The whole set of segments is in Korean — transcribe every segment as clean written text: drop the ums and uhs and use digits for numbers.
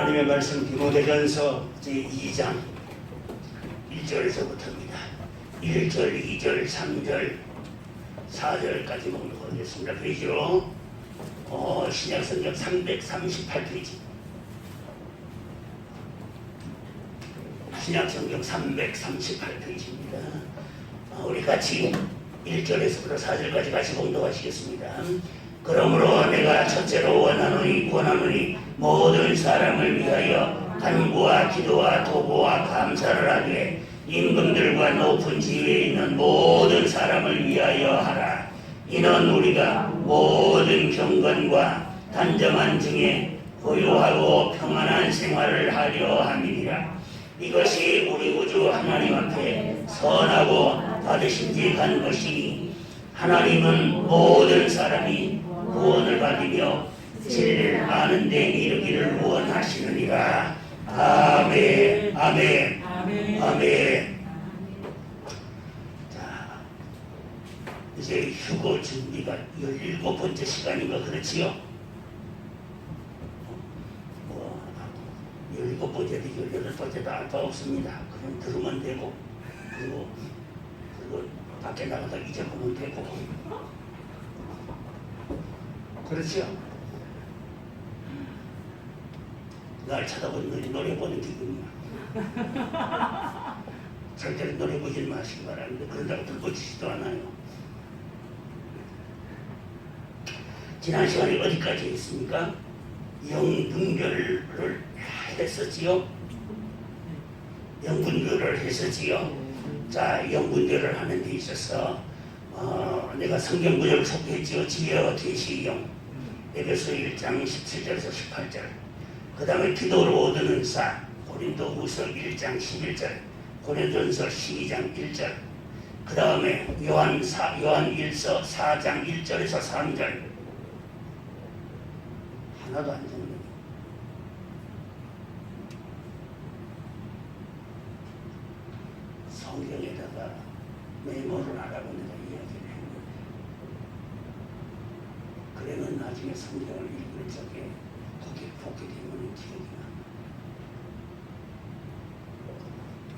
하나님의 말씀 디모데전서 제2장 1절에서부터입니다. 1절, 2절, 3절, 4절까지 목록하겠습니다. 페이지로 신약성경 338페이지, 신약성경 338페이지입니다. 우리 같이 1절에서부터 4절까지 같이 봉독하시겠습니다. 그러므로 내가 첫째로 원하노니 모든 사람을 위하여 간구와 기도와 도보와 감사를 하되 임금들과 높은 지위에 있는 모든 사람을 위하여 하라. 이는 우리가 모든 경건과 단정한 중에 고요하고 평안한 생활을 하려 함이니라. 이것이 우리 구주 하나님 앞에 선하고 받으심직한 것이니 하나님은 모든 사람이 구원을 받으며 진리를 아는 데 이르기를 원하시느니라. 아멘, 아멘, 아멘. 자, 이제 휴고 준비가 17번째 시간인가 그렇지요? 17번째도 18번째도 알 바 없습니다. 그냥 들으면 되고, 그리고 밖에 나가서 잊어보면 되고. 그렇지요? 날 쳐다보는 노래 보는 기분이야. 절대로 노래 보지 마시기 바랍니다. 그런다고 들고치지도 않아요. 지난 시간에 어디까지 했습니까? 영분별을 했었지요? 영분별을 했었지요? 자, 영분별을 하는 데 있어서 내가 성경 구절을 소개했지요. 지혜와 계시의 영, 에베소 1장 17절에서 18절. 그 다음에 기도로 얻는 사, 고린도후서 1장 11절, 고린도전서 12장 1절. 그 다음에 요한1서 4장 1절에서 3절. 하나도 안 되는 거예요. 성경에다가 메모를 하라고 내가 이야기를 했는데, 그러면 나중에 성경을 읽을 적에 보게 되면 기억이 납니다.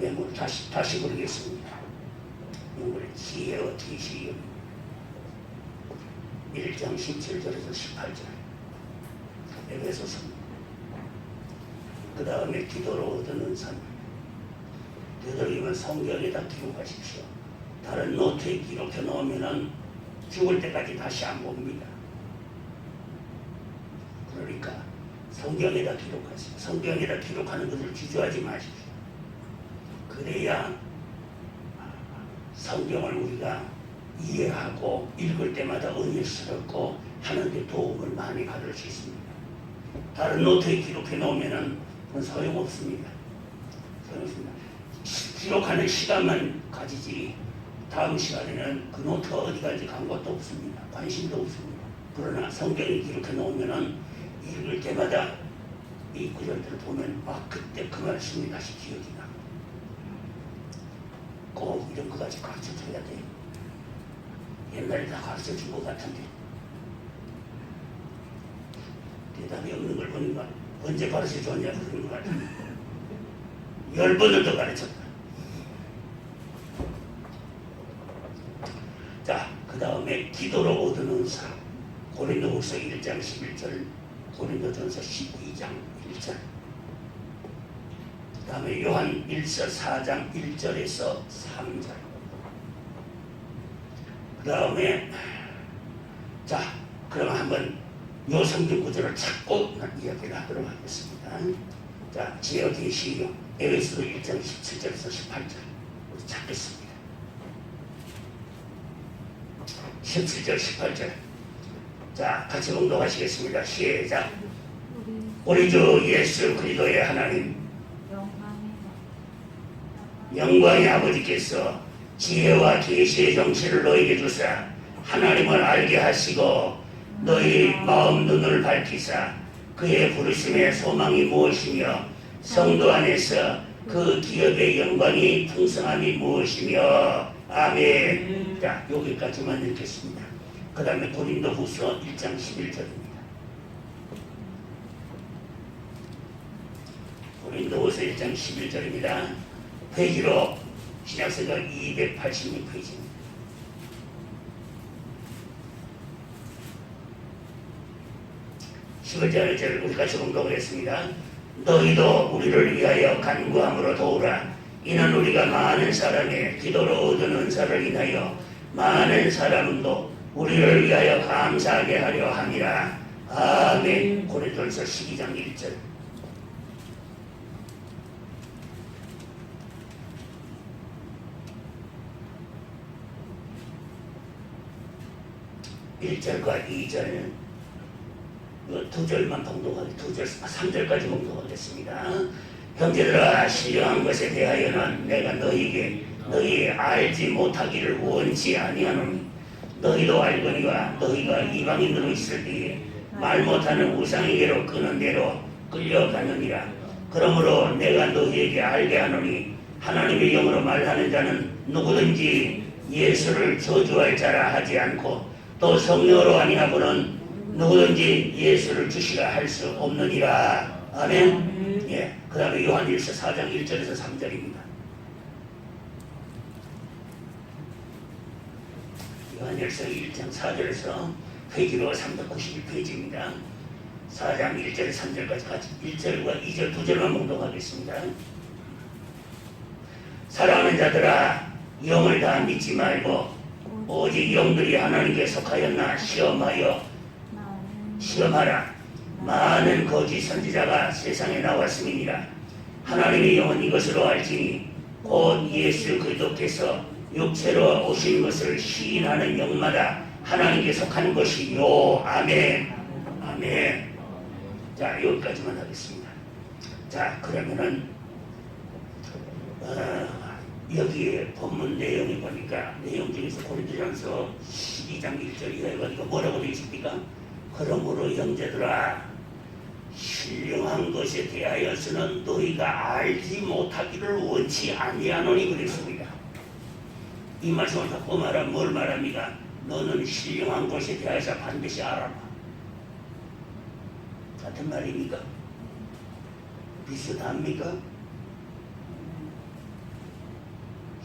메모를 다시 부르겠습니다. 메모를 지혜와 계시의 1장 17절에서 18절. 에베소서. 그 다음에 기도로 얻는 삶. 되도록이면 성경에다 기록하십시오. 다른 노트에 기록해 놓으면 죽을 때까지 다시 안 봅니다. 그러니까 성경에다 기록하세요. 성경에다 기록하는 것을 주저하지 마십시오. 그래야 성경을 우리가 이해하고 읽을 때마다 은혜스럽고 하는 데 도움을 많이 받을 수 있습니다. 다른 노트에 기록해 놓으면 그건 소용없습니다. 소용없습니다. 기록하는 시간만 가지지 다음 시간에는 그 노트가 어디 간지 간 것도 없습니다. 관심도 없습니다. 그러나 성경에 기록해 놓으면 읽을 때마다 이 구절들을 보면 그때 그 말씀이 다시 기억이 납니다. 꼭 이런 거까지 가르쳐줘야 돼요. 옛날에 다 가르쳐준 것 같은데 대답이 없는 걸 보니까 언제 가르쳐줬냐 그런 것 같은데 10번을 더 가르쳤다. 자, 그 다음에 기도로 얻는 사, 고린도후서 1장 11절, 고린도전서 12장 1절. 그 다음에 요한1서 4장 1절에서 3절. 그 다음에 자, 그럼 한번 요 성경 구절을 찾고 이야기를 하도록 하겠습니다. 자, 지혜와 계시의 에베소 1장 17절에서 18절 우리 찾겠습니다. 17절 18절. 자, 같이 봉독하시겠습니다. 시작. 우리 주 예수 그리스도의 하나님 영광의 아버지께서 지혜와 계시의 정체를 너에게 주사 하나님을 알게 하시고 너희 마음 눈을 밝히사 그의 부르심의 소망이 무엇이며 성도 안에서 그 기업의 영광이 풍성함이 무엇이며. 아멘. 자, 여기까지만 읽겠습니다. 그 다음에 고린도후서 1장 11절입니다. 고린도후서 1장 11절입니다. 페이지로 신약성경 286페이지입니다. 시절을 우리 같이 공독하겠습니다. 너희도 우리를 위하여 간구함으로 도우라. 이는 우리가 많은 사람의 기도로 얻은 은사를 인하여 많은 사람도 우리를 위하여 감사하게 하려 함이라. 아멘. 고린도전서 12장 1절. (1절과) (2절) 두 절만 봉독하겠습니다. 3절까지 봉독하겠습니다. 형제들아, 신령한 것에 대하여는 내가 너희에게 너희 알지 못하기를 원치 아니하노니 너희도 알거니와 너희가 이방인으로 있을 때에 말 못하는 우상에게로 끄는 대로 끌려가느니라. 그러므로 내가 너희에게 알게 하노니 하나님의 영으로 말하는 자는 누구든지 예수를 저주할 자라 하지 않고 또 성령으로 아니하고는 누구든지 예수를 주시라 할 수 없느니라. 아멘. 예. 그 다음에 요한일서 4장 1절에서 3절입니다. 요한일서 1장 4절에서 페이지로 391페이지입니다. 4장 1절에서 3절까지 같이 1절과 2절 2절만 봉독하겠습니다. 사랑하는 자들아, 영을 다 믿지 말고 오직 영들이 하나님께 속하였나 시험하라. 많은 거짓 선지자가 세상에 나왔음이니라. 하나님의 영은 이것으로 알지니 곧 예수 그리스도께서 육체로 오신 것을 시인하는 영마다 하나님께 속한 것이요. 아멘. 아멘. 자, 여기까지만 하겠습니다. 자, 그러면은 여기에 본문 내용이 보니까 내용 중에서 고린도전서 12장 1절 이하에 보니까 뭐라고 되어 있습니까? 그러므로 형제들아, 신령한 것에 대하여서는 너희가 알지 못하기를 원치 아니하노니 그랬습니다. 이 말씀을 갖고 말하면 뭘 말합니까? 너는 신령한 것에 대해서 반드시 알아라. 같은 말입니까? 비슷합니까?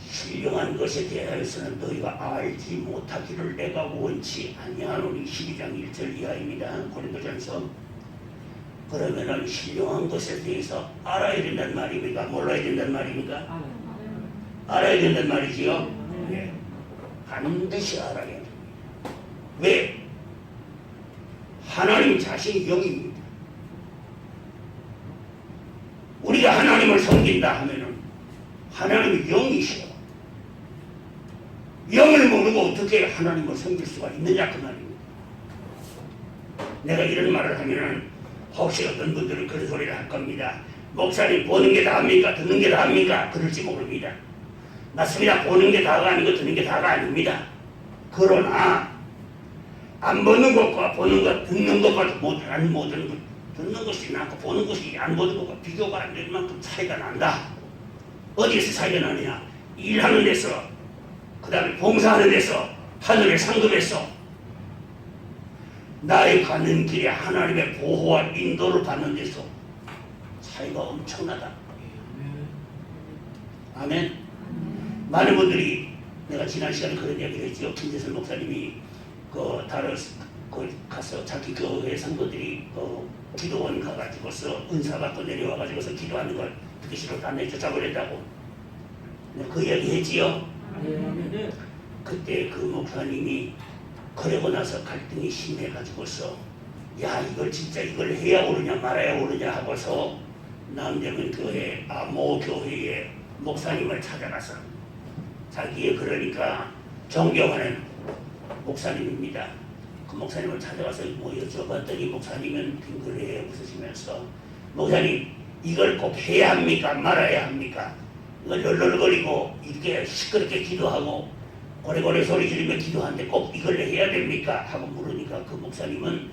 신령한 것에 대하여서는 너희가 알지 못하기를 내가 원치 아니하노니 12장 1절 이하입니다. 고린도전서. 그러면은 신령한 것에 대해서 알아야 된다는 말입니까? 몰라야 된다는 말입니까? 알아야 된다는 말이지요? 네. 반드시 알아야 됩니다. 왜? 하나님 자신이 영입니다. 우리가 하나님을 섬긴다 하면은 하나님이 영이시오. 영을 모르고 어떻게 하나님을 섬길 수가 있느냐 그 말입니다. 내가 이런 말을 하면은 혹시 어떤 분들은 그런 소리를 할 겁니다. 목사님 보는 게 다합니까? 듣는 게 다합니까? 그럴지 모릅니다. 맞습니다. 보는 게 다가 아니고 듣는 게 다가 아닙니다. 그러나 안 보는 것과 보는 것, 듣는 것과 안 보는 것, 듣는 것이 낫고 보는 것이 안 보는 것과 비교가 안 될 만큼 차이가 난다. 어디에서 차이가 나느냐? 일하는 데서, 그 다음에 봉사하는 데서, 하늘의 상급에서 나의 가는 길에 하나님의 보호와 인도를 받는 데서 차이가 엄청나다. 아멘. 많은 분들이 내가 지난 시간에 그런 이야기를 했지요. 김재선 목사님이 가서 자기 교회 성도들이 기도원 가가지고서 은사 받고 내려와가지고서 기도하는 걸 듣기 싫어 다 내쫓아버렸다고. 그 이야기 했지요. 그때 그 목사님이 그러고 나서 갈등이 심해가지고서 야 이걸 진짜 이걸 해야 오르냐 말아야 오르냐 하고서 남대문 교회 모 교회의 목사님을 찾아가서 자기의 그러니까 존경하는 목사님입니다. 그 목사님을 찾아가서 뭐 여쭤봤더니 목사님은 빙그레 웃으시면서 목사님 이걸 꼭 해야 합니까 말아야 합니까? 이걸 널널거리고 이렇게 시끄럽게 기도하고 고래고래 소리 지르며 기도하는데 꼭 이걸 해야 됩니까? 하고 물으니까 그 목사님은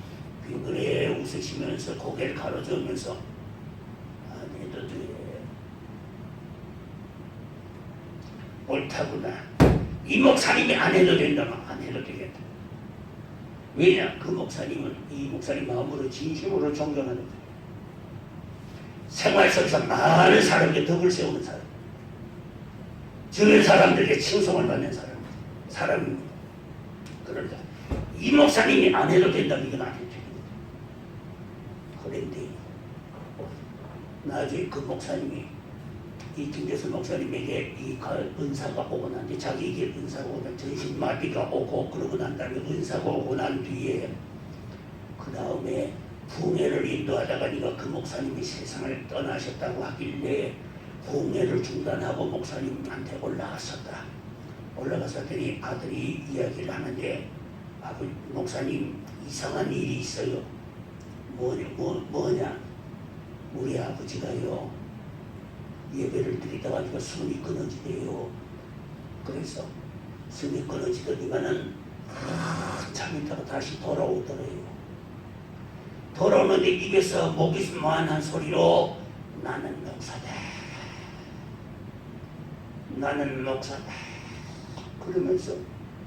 빙그레 웃으시면서 고개를 가로저으면서 안 해도 돼. 옳다구나. 이 목사님이 안 해도 된다면 안 해도 되겠다. 왜냐? 그 목사님은 이 목사님 마음으로 진심으로 존경하는 거예요. 생활 속에서 많은 사람에게 덕을 세우는 사람, 주변 사람들에게 칭송을 받는 사람입니다. 그런데 이 목사님이 안 해도 된다면 이건 안 해도 됩니다. 그런데 나중에 그 목사님이 이 김재수 목사님에게 이 은사가 오고 난 뒤에 자기에게 은사가 오고 난 전신마비가 오고 그러고 난 다음에 은사가 오고 난 뒤에 그 다음에 부흥회를 인도하다가 네가 그 목사님이 세상을 떠나셨다고 하길래 부흥회를 중단하고 목사님한테 올라갔었다. 올라갔었더니 아들이 이야기를 하는데 아버지 목사님 이상한 일이 있어요. 뭐냐? 우리 아버지가요 예배를 드리다가 숨이 끊어지대요. 그래서 숨이 끊어지더니만은 한참 있다가 다시 돌아오더래요. 돌아오는데 입에서 목이 무한한 소리로 나는 목사다. 나는 목사다. 그러면서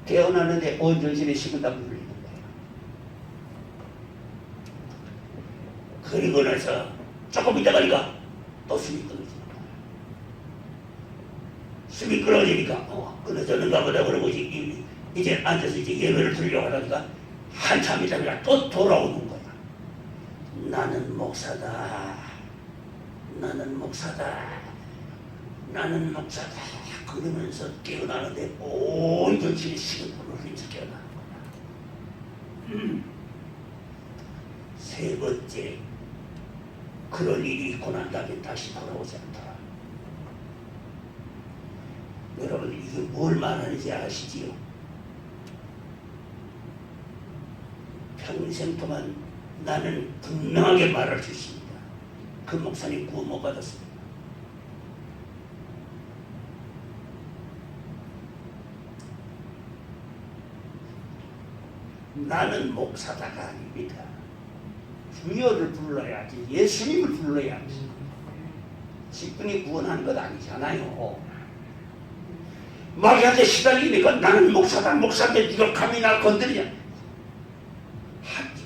깨어나는데 온 전신에 식은땀이 흘리는 거예요. 그리고 나서 조금 있다가니까 또 숨이 끊어지는 거예요. 숨이 끊어지니까 끊어졌는가 보다 그러고 이제 앉아서 이제 예배를 드리려고 하다가 한참 있다가 또 돌아오는 거야. 나는 목사다. 나는 목사다. 나는 목사다. 그러면서 깨어나는데 온 전신이 식은땀을 흘리면서 깨어나는 거야. 세 번째, 그런 일이 있고 난 다음에 다시 돌아오지 않더라. 여러분 이게 뭘 말하는지 아시지요? 평생 동안 나는 분명하게 말할 수 있습니다. 그 목사님 구원 못 받았습니다. 나는 목사다가 아닙니다. 주여를 불러야지, 예수님을 불러야지. 직분이 구원하는 것 아니잖아요. 마귀한테 시달리니까 나는 목사다, 목사인데 네가 감히 날 건드리냐?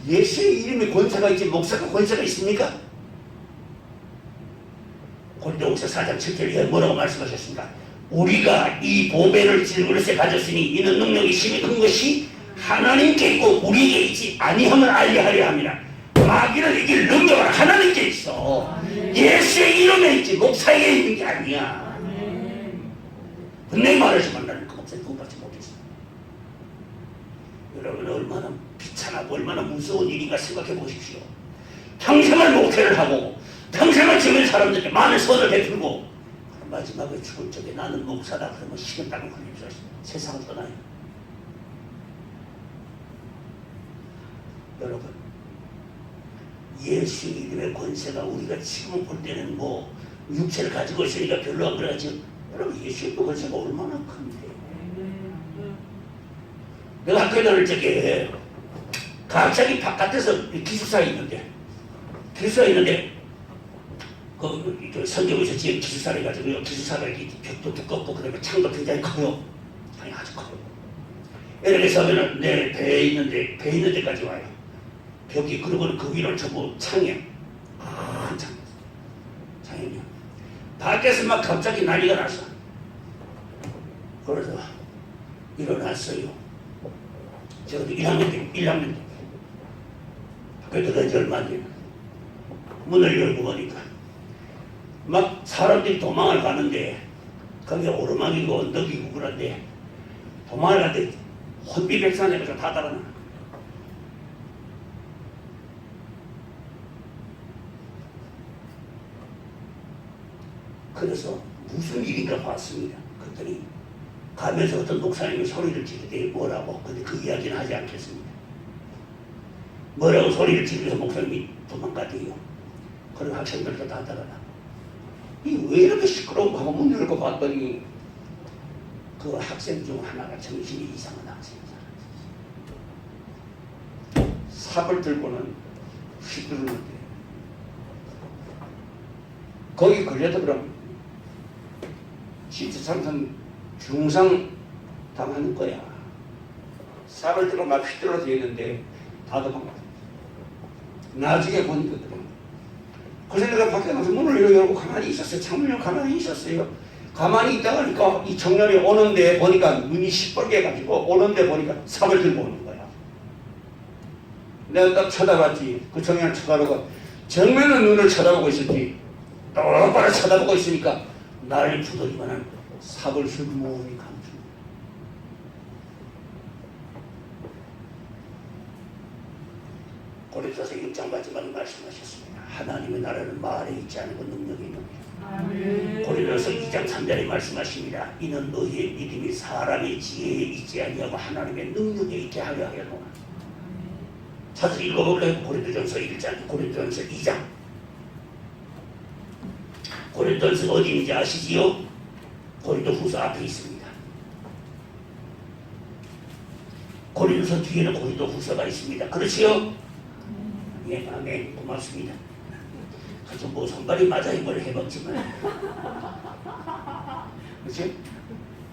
예수의 이름에 권세가 있지 목사가 권세가 있습니까? 고린도후서 4장 7절에 뭐라고 말씀하셨습니까? 우리가 이 보배를 질그릇에 가졌으니 이는 능력이 심히 큰 것이 하나님께 있고 우리에게 있지 아니함을 알게 하려 함이라. 마귀를 이길 능력은 하나님께 있어. 예수의 이름에 있지 목사에게 있는 게 아니야. 분명히 말하지만 나는 그 목사님 구원받지 못했어. 여러분 얼마나 비참하고 얼마나 무서운 일인가 생각해 보십시오. 평생을 목회를 하고 평생을 주변 사람들에게 많은 선을 베풀고 마지막에 죽을 적에 나는 목사다 그러면 식은땀을 흘리면서 세상을 떠나요. 여러분 예수 이름의 권세가 우리가 지금 볼 때는 뭐 육체를 가지고 있으니까 별로 안 그러지. 여러분 예수 이름의 권세가 얼마나 큰데. 내가 학교에 다닐 적에 갑자기 바깥에서 기숙사에 있는데 그 선교에서 지은 기숙사를 해가지고 기숙사가 이렇게 벽도 두껍고 그다음에 창도 굉장히 커요. 창이 아주 커요. 이렇게 서면은 내 배에 있는 데까지 와요. 벽이. 그리고 그 위로 전부 창이야. 큰 창이야. 밖에서 막 갑자기 난리가 났어. 그래서 일어났어요. 저도 1학년 때 학교에 들어간 지 얼마 안 됐는데 문을 열고 보니까 막 사람들이 도망을 가는데 거기가 오르막이고 언덕이고 그런데 도망을 가는데 혼비백산해가지고 다 달아나. 그래서 무슨 일인가 봤습니다. 그랬더니 가면서 어떤 목사님이 소리를 지르되 뭐라고. 근데 그 이야기는 하지 않겠습니다. 뭐라고 소리를 지르면서 목사님이 도망가대요. 그리고 학생들도 다 달아나. 왜 이렇게 시끄러운가 하고 문 열고 봤더니 그 학생 중 하나가 정신이 이상한 학생이잖아. 삽을 들고는 휘두르는데 거기 걸려도 그럼 지체상선 중상 당하는 거야. 삽을 들고 막 휘둘러져 있는데 다 도망가. 나중에 보니까 그래. 그래서 내가 밖에 나가서 문을 이렇게 열고 가만히 있었어요. 창문을 열고 가만히 있었어요. 가만히 있다가 보니까 이 청년이 오는데 보니까 눈이 시뻘게 해가지고 오는데 보니까 삽을 들고 오는 거야. 내가 딱 쳐다봤지. 그 청년을 쳐다보고 정면은 눈을 쳐다보고 있었지. 똑바로 쳐다보고 있으니까 날 부더기만한 삽을 슬그머니 감춘. 고린도서 6장 마지막에 말씀하셨습니다. 하나님의 나라는 말에 있지 않고 능력이 있느니라. 고린도서 2장 3절에 말씀하십니다. 이는 너희의 믿음이 사람의 지혜에 있지 아니하고 하나님의 능력에 있게 하려 하였노라. 찾아서 읽어볼까요? 고린도전서 1장, 고린도전서 2장. 고린도전서 어디 있는지 아시지요? 고린도후서 앞에 있습니다. 고린도서 뒤에는 고린도후서가 있습니다. 그렇지요? 예, 아멘. 고맙습니다. 아주 뭐 손발이 맞아 이걸 해봤지만, 그렇죠?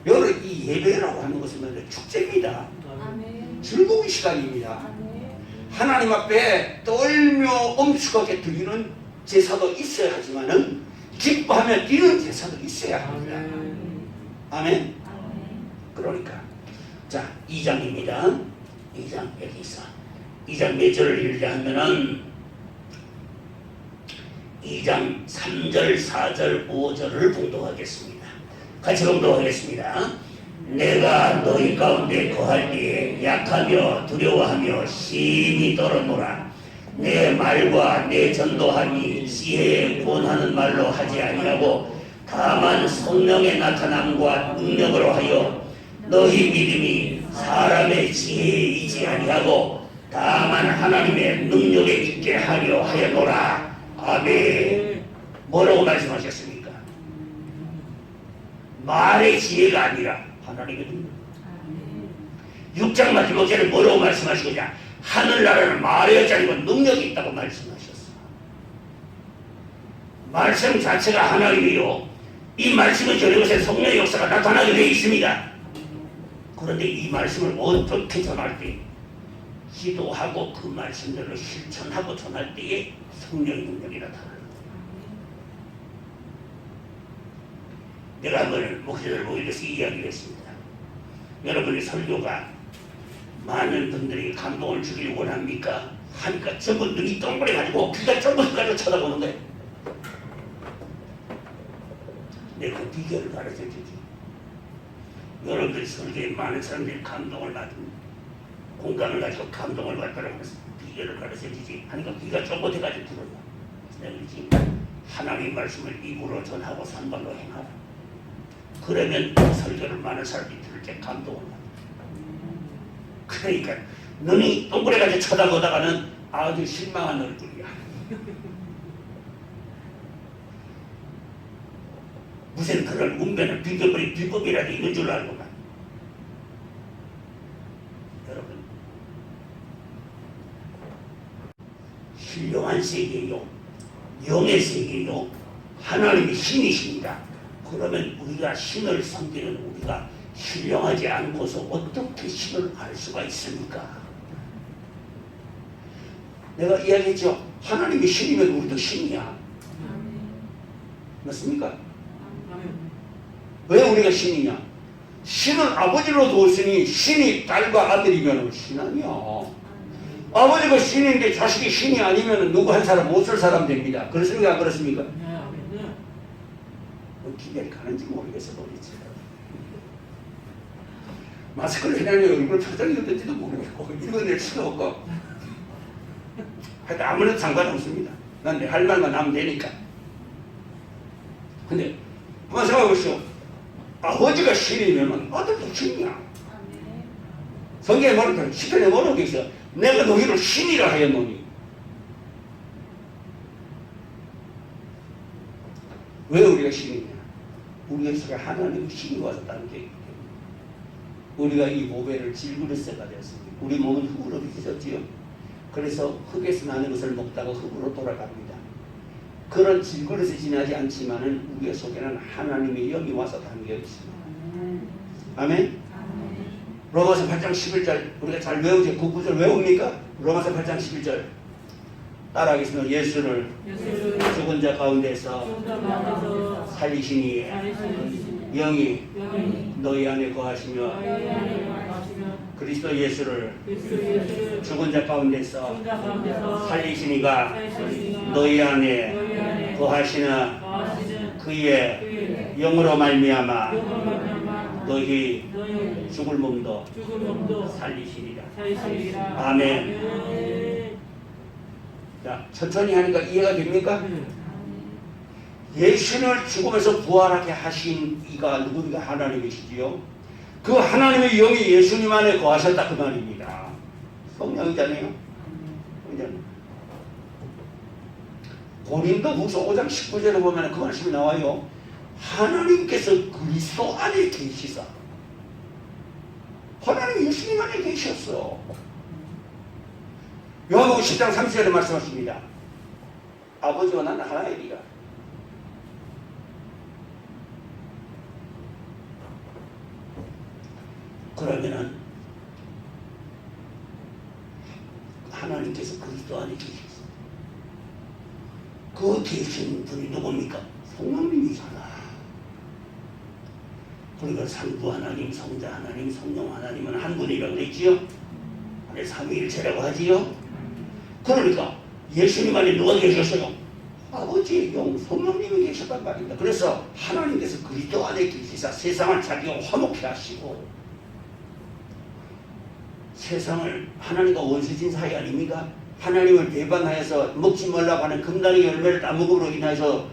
여러분 이 예배라고 하는 것은 축제입니다. 아멘. 즐거운 시간입니다. 아멘. 하나님 앞에 떨며 엄숙하게 드리는 제사도 있어야 하지만은 기뻐하며 뛰는 제사도 있어야 합니다. 아멘. 그러니까 자 2장입니다. 2장 여기 있어. 2장 몇 절을 읽자 하면은 2장 3절, 4절, 5절을 봉독하겠습니다. 같이 봉독하겠습니다. 내가 너희 가운데 거할 때에 약하며 두려워하며 심히 떨어노라. 내 말과 내 전도함이 지혜에 권하는 말로 하지 아니하고 다만 성령의 나타남과 능력으로 하여 너희 믿음이 사람의 지혜에 있지 아니하고 다만 하나님의 능력에 있게 하려 하였노라. 아멘. 뭐라고 말씀하셨습니까? 말의 지혜가 아니라 하나님의 능력. 6장 마지막 절에 뭐라고 말씀하시느냐? 하늘나라는 말의 여자이고 능력이 있다고 말씀하셨어. 말씀 자체가 하나님이요. 이 말씀은 저곳에 성령의 역사가 나타나게 되어 있습니다. 그런데 이 말씀을 어떻게 전할 때 기도하고 그 말씀대로 실천하고 전할 때에 성령의 능력이 나타나는 거예요. 내가 한번 목회자를 모여서 이야기를 했습니다. 여러분의 설교가 많은 분들이 감동을 주길 원합니까? 하니까 전부 눈이 동그래가지고 귀가 쫑긋까지 쳐다보는 거예요. 내가 그 비결을 가르쳐주지. 여러분들 설교에 많은 사람들이 감동을 받은 공감을 가지고 감동을 받더라고 해서 비결을 가르쳐주지 하니까 귀가 쫑긋해가지고 들어요. 내가 그러지. 하나님의 말씀을 입으로 전하고 산발로 행하라. 그러면 그 설교를 많은 사람들이 들을 때 감동을 받아. 그러니까 눈이 동그래가지고 쳐다보다가는 아주 실망한 얼굴이야. 무슨 그런 운변을 비교버린 비법이라도 있는 줄 알고만. 여러분 신령한 세계요, 영의 세계요, 하나님이 신이십니다. 그러면 우리가 신을 섬기는 우리가 신령하지 않고서 어떻게 신을 알 수가 있습니까? 내가 이야기했죠. 하나님이 신이면 우리도 신이야. 맞습니까? 왜 우리가 신이냐? 신은 아버지로 두었으니 신이 딸과 아들이면 신 아니야. 아버지가 신인데 자식이 신이 아니면 누구 한 사람 못 쓸 사람 됩니다. 그렇습니까? 안 그렇습니까? 기별이 가는지 모르겠어 모르겠지. 마스크를 해내면 얼굴 표정이 어떤지도 모르겠고 읽어낼 수도 없고 하여튼 아무래도 상관없습니다. 난 내 할 말만 하면 되니까. 근데 한번 생각해보시오. 아버지가 신이면 아들도 신이야. 성경에 뭐라고 시편에 뭐라고 있어? 내가 너희를 신이라 하였노니. 왜 우리가 신이냐? 우리가 속에 하나님의 신이 와서 다른 게 있기 때문에 우리가 이 모배를 질그릇새가 되었습니다. 우리 몸은 흙으로 빚어졌지요. 그래서 흙에서 나는 것을 먹다가 흙으로 돌아갑니다. 그런 질그릇에 지나지 않지만은 우리 속에는 하나님의 영이 와서 담겨 있습니다. 아멘. 로마서 8장 11절 우리가 잘 외우죠. 그 구절 외웁니까? 로마서 8장 11절 따라하겠습니다. 예수를 죽은 자 가운데서 살리시니 영이 너희 안에 거하시며 그리스도 예수를 죽은 자 가운데서 살리시니가 너희 안에 거하시는 그의 영으로 말미암아 너희 죽을 몸도 살리시리라. 아멘. 자, 천천히 하니까 이해가 됩니까? 예수를 죽음에서 부활하게 하신 이가 누구니까? 하나님이시지요. 그 하나님의 영이 예수님 안에 거하셨다 그 말입니다. 성령이잖아요. 고린도후서 5장 19절에 보면 그 말씀이 나와요. 하나님께서 그리스도 안에 계시사. 하나님 예수님 안에 계셨어. 요한복음 10장 30절에 말씀하십니다. 아버지와 나는 하나이니라. 그러면은 하나님께서 그리스도 안에 계셨어. 그 계신 분이 누굽니까? 성령님이잖아. 그러니까 상부 하나님, 성자 하나님, 성령 하나님은 한 분이라고 그랬지요. 삼위일체라고 하지요. 그러니까 예수님 안에 누가 계셨어요? 아버지의 영, 성령님이 계셨단 말입니다. 그래서 하나님께서 그리스도 안에 계시사 세상을 자기가 화목케 하시고, 세상을 하나님과 원수진 사이 아닙니까? 하나님을 배반하여서 먹지 말라고 하는 금단의 열매를 따먹음으로 인해서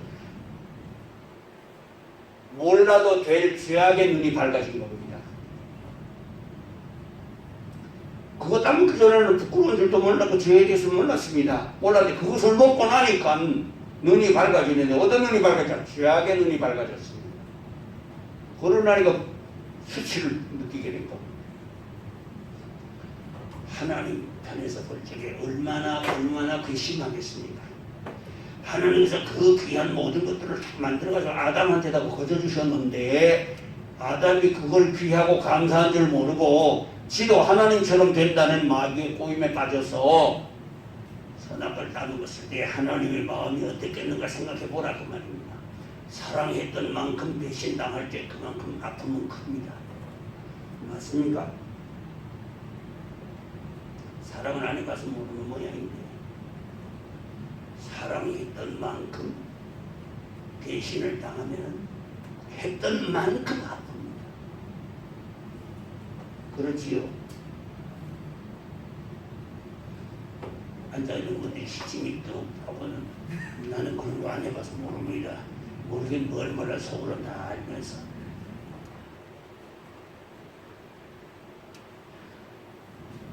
몰라도 될 죄악의 눈이 밝아진 겁니다. 그거 따면 그전에는 부끄러운 줄도 몰랐고 죄에 대해서 몰랐습니다. 몰랐는데 그것을 먹고 나니까 눈이 밝아지는데 어떤 눈이 밝아졌죠? 죄악의 눈이 밝아졌습니다. 그러나니까 수치를 느끼게 된 겁니다. 하나님 편에서 볼 적에 얼마나 괘씸하겠습니까? 하나님께서 그 귀한 모든 것들을 만들어가지고 아담한테다가 거저주셨는데 아담이 그걸 귀하고 감사한 줄 모르고 지도 하나님처럼 된다는 마귀의 꼬임에 빠져서 선악을 따먹었을 때 하나님의 마음이 어땠겠는가 생각해 보라고 말입니다. 사랑했던 만큼 배신당할 때 그만큼 아픔은 큽니다. 맞습니까? 사랑을 안 해봐서 모르는 모양인데 사랑했던 만큼 배신을 당하면 했던 만큼 아픕니다. 그렇지요? 앉아있는 분들이 시침이 또 하고는 나는 그런 거 안 해봐서 모릅니다. 모르긴 뭘 몰라 속으로 다 알면서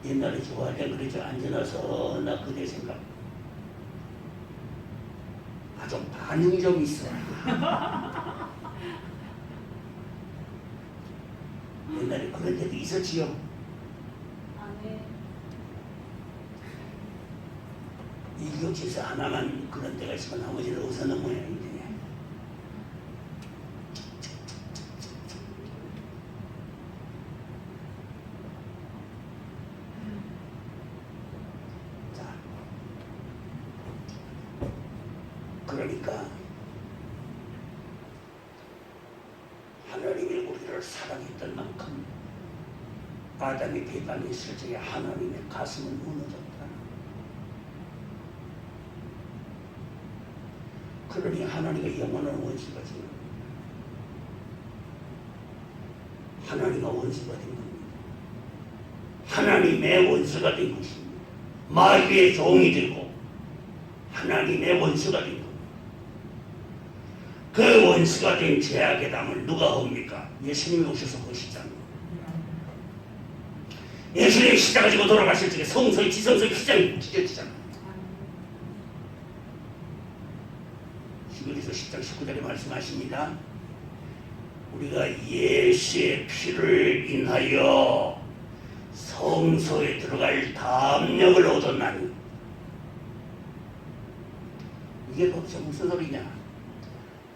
옛날에 좋아할 때 그랬죠. 앉아나서 나 그대 생각 아주 반응이 좀 있어. 옛날에 그런 때도 있었지요. 네. 일격지에서 하나만 그런 때가 있으면 나머지는 웃어는 모양인데 그러니까 하나님이 우리를 사랑했던 만큼 아담이 배반했을 적에 하나님의 가슴은 무너졌다. 그러니 하나님과 영원한 원수가 된 겁니다. 하나님과 원수가 된 겁니다. 하나님의 원수가 된 것입니다. 마귀의 종이 되고 하나님의 원수가 된 겁니다. 그 원수가 된 죄악의 담을 누가 옵니까? 예수님이 오셔서 보시잖아요. 예수님이 십자가 지고 돌아가실 적에 성소의 지성소의 휘장이 찢어지잖아요. 히브리서 10장 19절에 말씀하십니다. 우리가 예수의 피를 인하여 성소에 들어갈 담력을 얻었나니. 이게 도대체 무슨 소리냐?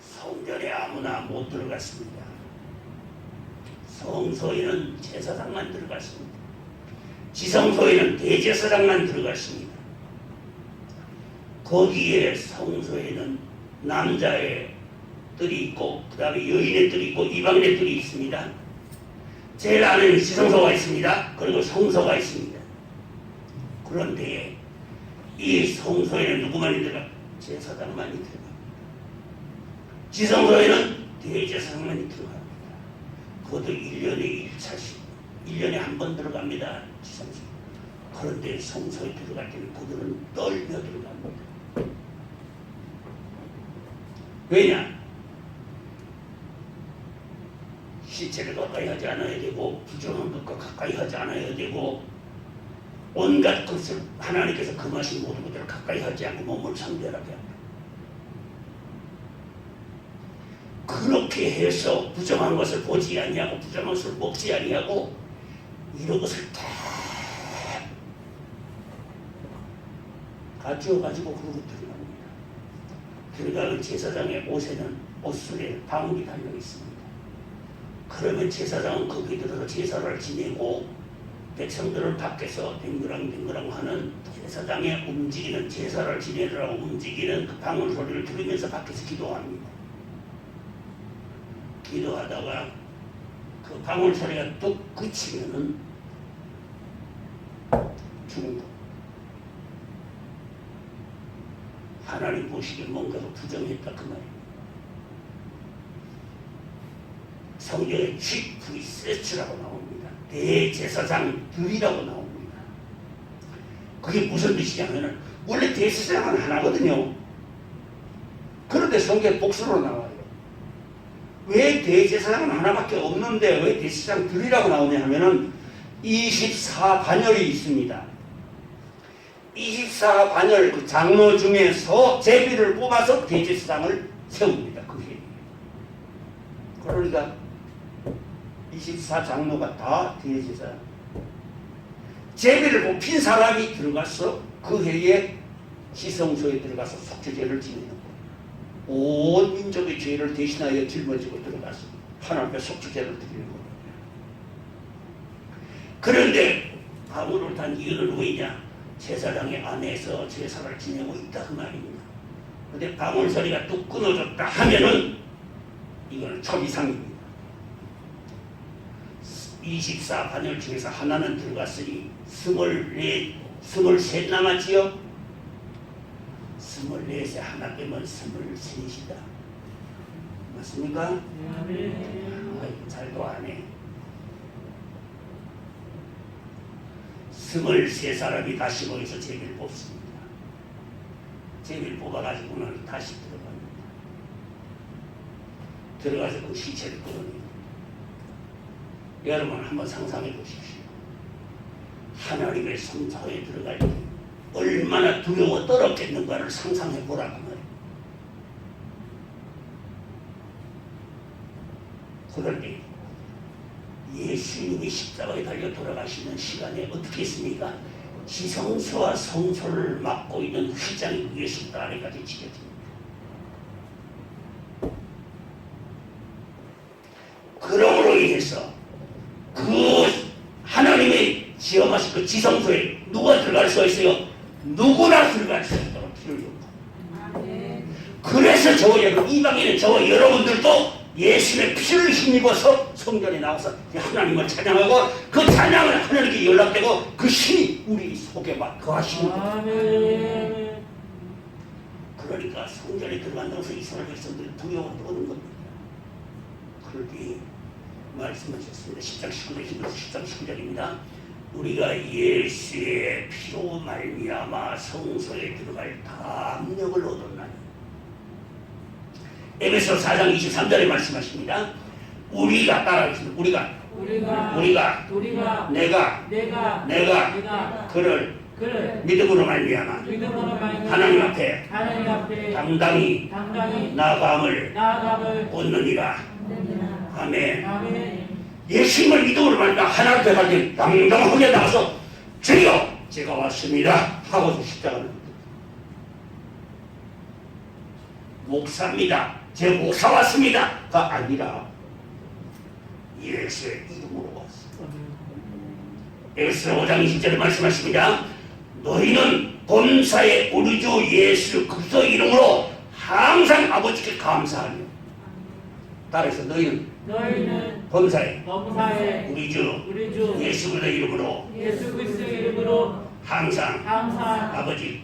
성전에 아무나 못 들어갔습니다. 성소에는 제사장만 들어갔습니다. 지성소에는 대제사장만 들어갔습니다. 거기에 성소에는 남자의 뜰이 있고 그 다음에 여인의 뜰이 있고 이방인의 뜰이 있습니다. 제일 안에는 지성소가 있습니다. 그리고 성소가 있습니다. 그런데 이 성소에는 누구만이 들어가? 제사장만이 들어갑니다. 지성소에는 대제사장만이 들어갑니다. 그것도 1년에 1차씩 1년에 한 번 들어갑니다. 지성소. 그런데 성소에 들어갈 때는 그들은 떨며 들어갑니다. 왜냐? 시체를 가까이 하지 않아야 되고 부정한 것과 가까이 하지 않아야 되고 온갖 것을 하나님께서 금하신 모든 것들을 가까이 하지 않고 몸을 상대하게 합니다. 그렇게 해서 부정한 것을 보지 아니하고 부정한 것을 먹지 아니하고 이런 것을 다 가져가지고 그러고 들어갑니다. 들어가는 제사장의 옷에는 옷술에 방울이 달려 있습니다. 그러면 제사장은 거기 들어서 제사를 지내고 백성들을 밖에서 댕그랑댕그랑 하는 제사장의 움직이는 제사를 지내느라고 움직이는 그 방울 소리를 들으면서 밖에서 기도합니다. 기도하다가 그 방울 소리가 뚝 그치면은 죽은 거. 하나님 보시기에 뭔가가 부정했다 그 말이에요. 성경에 chief priests라고 나옵니다. 대제사장들이라고 나옵니다. 그게 무슨 뜻이냐면은 원래 대제사장은 하나거든요. 그런데 성경에 복수로 나와요. 왜 대제사장은 하나밖에 없는데 왜 대제사장들이라고 나오냐 하면은 24반열이 있습니다. 24반열 그 장로 중에서 제비를 뽑아서 대제사장을 세웁니다. 그게. 그러니까 24장로가 다 대제사장. 제비를 뽑힌 사람이 들어가서 그 해에 시성소에 들어가서 속죄제를 지내는 거예요. 온 민족의 죄를 대신하여 짊어지고 들어가서 하나님 앞에 속죄제를 드리는 거예요. 그런데 방울을 단 이유는 뭐냐? 제사장의 안에서 제사를 지내고 있다 그 말입니다. 그런데 방울 소리가 뚝 끊어졌다 하면은 이거는 초비상입니다. 24반열 중에서 하나는 들어갔으니 23 남았지요? 24에 하나 빼면 23이다. 맞습니까? 아이고, 잘도 안 해. 23사람이 다시 모여서 제비를 뽑습니다. 제비를 뽑아가지고는 다시 들어갑니다. 들어가서 그 시체를 끌어내요. 여러분 한번 상상해 보십시오. 하나님의 성소에 들어갈 때 얼마나 두려워 떨었겠는가를 상상해 보라고 말이에요. 그런데 예수님이 십자가에 달려 돌아가시는 시간에 어떻게 했습니까? 지성소와 성소를 맡고 있는 휘장이 예수 아래까지 지켜집니다. 그러므로 인해서 그 하나님의 시험하신 그 지성소에 누가 들어갈 수가 있어요? 누구나 들어갈 수 있도록 피를 줬다. 그래서 여러분 이방인은 여러분들도 예수의 피를 힘입어서 성전에 나와서 하나님을 찬양하고 그 찬양을 하나님께 연락되고 그 신이 우리 속에 거하시는 거예요. 그러니까 성전에 들어간다고 해서 이스라엘 백성들이 두려워 떠는 겁니다. 그렇게 말씀하셨습니다. 10장 19절에서 10장 19절입니다. 우리가 예수의 피로 말미암아 성소에 들어갈 담력을 얻었나니. 에베소 4장 23절에 말씀하십니다. 우리가 따라하겠습니다. 우리가 내가 그를 믿음으로 말미암아 하나님 앞에 당당히 나아감을 얻느니라. 아멘. 예수님을 믿음으로 말미암아 하나님 앞에 갈 때 당당하게 나가서 주여 제가 왔습니다 하고서 십자가를 목사입니다. 제 목사 왔습니다가 아니라 예수의 이름으로 왔습니다. 에베소 5장 20절에 말씀하십니다. 너희는 범사의 우리 주 예수 그리스도 이름으로 항상 아버지께 감사하며. 따라서 너희는 범사의 우리 주 예수 그리스도 이름으로 항상 아버지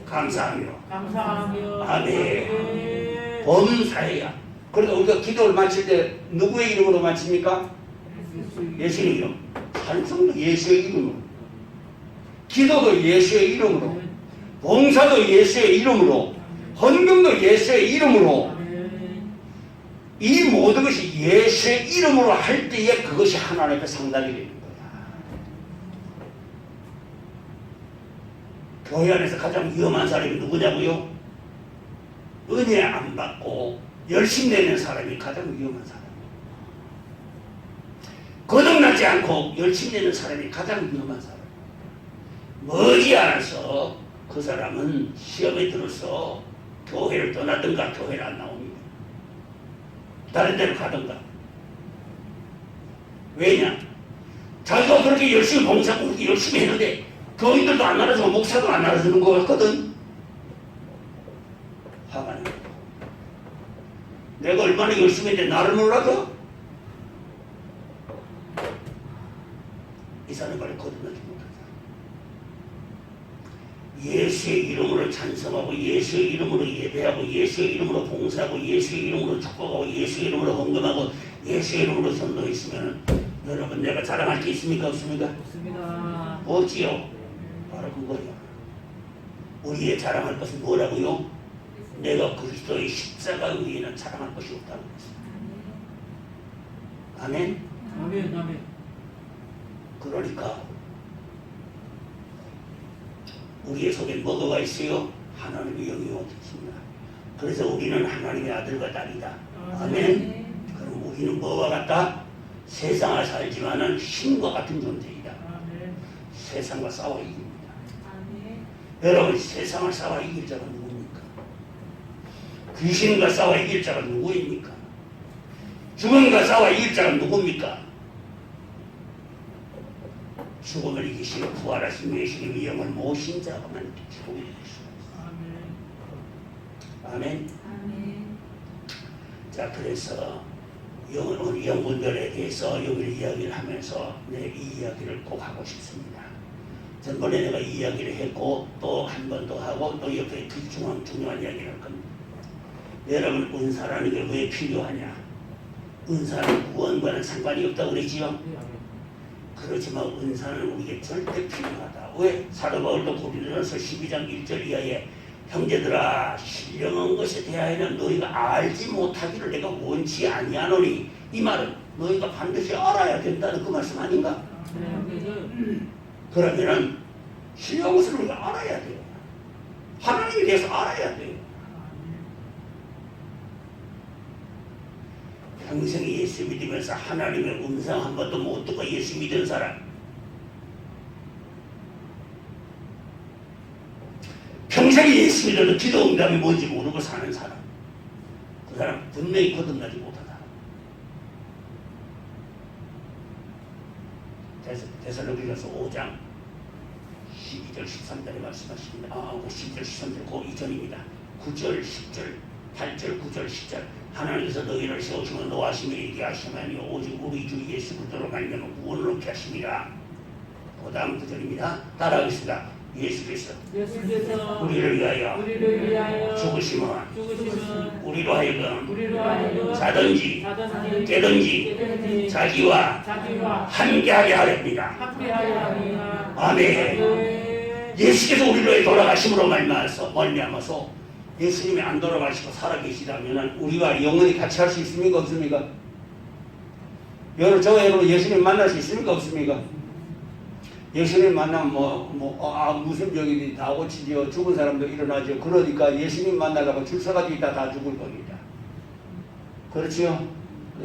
감사하며. 아멘. 범사에야. 그러니까 우리가 기도를 마칠 때 누구의 이름으로 마칩니까? 예수의 이름. 찬송도 예수의 이름으로, 기도도 예수의 이름으로, 봉사도 예수의 이름으로, 헌금도 예수의 이름으로. 이 모든 것이 예수의 이름으로 할 때에 그것이 하나님 앞에 상달이 되는 거야. 교회 안에서 가장 위험한 사람이 누구냐고요? 은혜 안 받고 열심 내는 사람이 가장 위험한 사람. 거듭나지 않고 열심 내는 사람이 가장 위험한 사람. 머지않아서 그 사람은 시험에 들어서 교회를 떠나든가 교회를 안 나옵니다. 다른 데로 가든가. 왜냐? 자기가 그렇게 열심히 봉사하고 그렇게 열심히 했는데 교인들도 안 알아주고 목사도 안 알아주는 거 같거든. 화가 나요. 내가 얼마나 열심히 했는데 나를 몰라줘? 이 사람이 바로 거듭나지 못한 사람. 예수의 이름으로 찬송하고 예수의 이름으로 예배하고 예수의 이름으로 봉사하고 예수의 이름으로 축복하고 예수의 이름으로 헌금하고 예수의 이름으로 전도했으면 여러분 내가 자랑할 게 있습니까? 없습니까? 없습니다. 없지요. 바로 그거예요. 우리의 자랑할 것은 뭐라고요? 내가 그리스도의 십자가 위에는 자랑할 것이 없다는 것입니다. 아멘? 아멘. 그러니까 우리의 속에 뭐가 있어요? 하나님의 영이 있습니다. 그래서 우리는 하나님의 아들과 딸이다. 아멘. 그럼 우리는 뭐와 같다? 세상을 살지만은 신과 같은 존재이다. 세상과 싸워 이깁니다. 여러분, 세상을 싸워 이길 자가 누구입니까? 귀신과 싸워 이길 자가 누구입니까? 죽음과 싸워 이길 자가 누구입니까? 죽음을 이기시고 부활하신 예수님의 영을 모신 자가만 죽음을 이길 수가 있어요. 아멘. 자, 그래서 영분별에 대해서 여기 이야기를 하면서 내 이 이야기를 꼭 하고 싶습니다. 전번에 내가 이 이야기를 했고 또 한 번 더 하고 또 옆에 중요한 이야기를 할 겁니다. 여러분, 은사라는 게 왜 필요하냐? 은사는 구원과는 상관이 없다고 그랬지요? 그렇지만 은사는 우리에게 절대 필요하다. 왜? 사도 바울도 고린도전서 12장 1절 이하에 형제들아, 신령한 것에 대하여는 너희가 알지 못하기를 내가 원치 아니하노니, 이 말은 너희가 반드시 알아야 된다는 그 말씀 아닌가? 그러면은 신령한 것을 우리가 알아야 돼요. 하나님에 대해서 알아야 돼요. 평생 예수 믿으면서 하나님의 음성 한 번도 못 듣고 예수 믿은 사람, 평생 예수 믿어도 기도 응답이 뭔지 모르고 사는 사람, 그 사람 분명히 거듭나지 못하다. 데살로니가서 5장 12절 13절에 말씀하십니다. 12절 13절 그 이전입니다. 9절 10절 8절 9절 10절 하나님께서 너희를 세우시고 노하심을 이기게 하시면 오직 우리 주 예수 그리스도로 말미암아 구원을 얻게 하심이라. 그 다음 9절입니다. 따라하겠습니다. 예수께서 우리를 위하여 죽으심은 우리로 하여금 자든지 깨든지 자기와 함께하게 하렵니다. 아멘. 예수께서 우리로 위해 돌아가심으로 말미암아서 예수님이 안 돌아가시고 살아계시다면 우리가 영원히 같이 할 수 있습니까? 없습니까? 여러분 예수님 만날 수 있습니까? 없습니까? 예수님 만나면 무슨 병이든 다 고치죠. 죽은 사람도 일어나죠. 그러니까 예수님 만나려고 줄 서가지고 있다 다 죽을 겁니다. 그렇지요?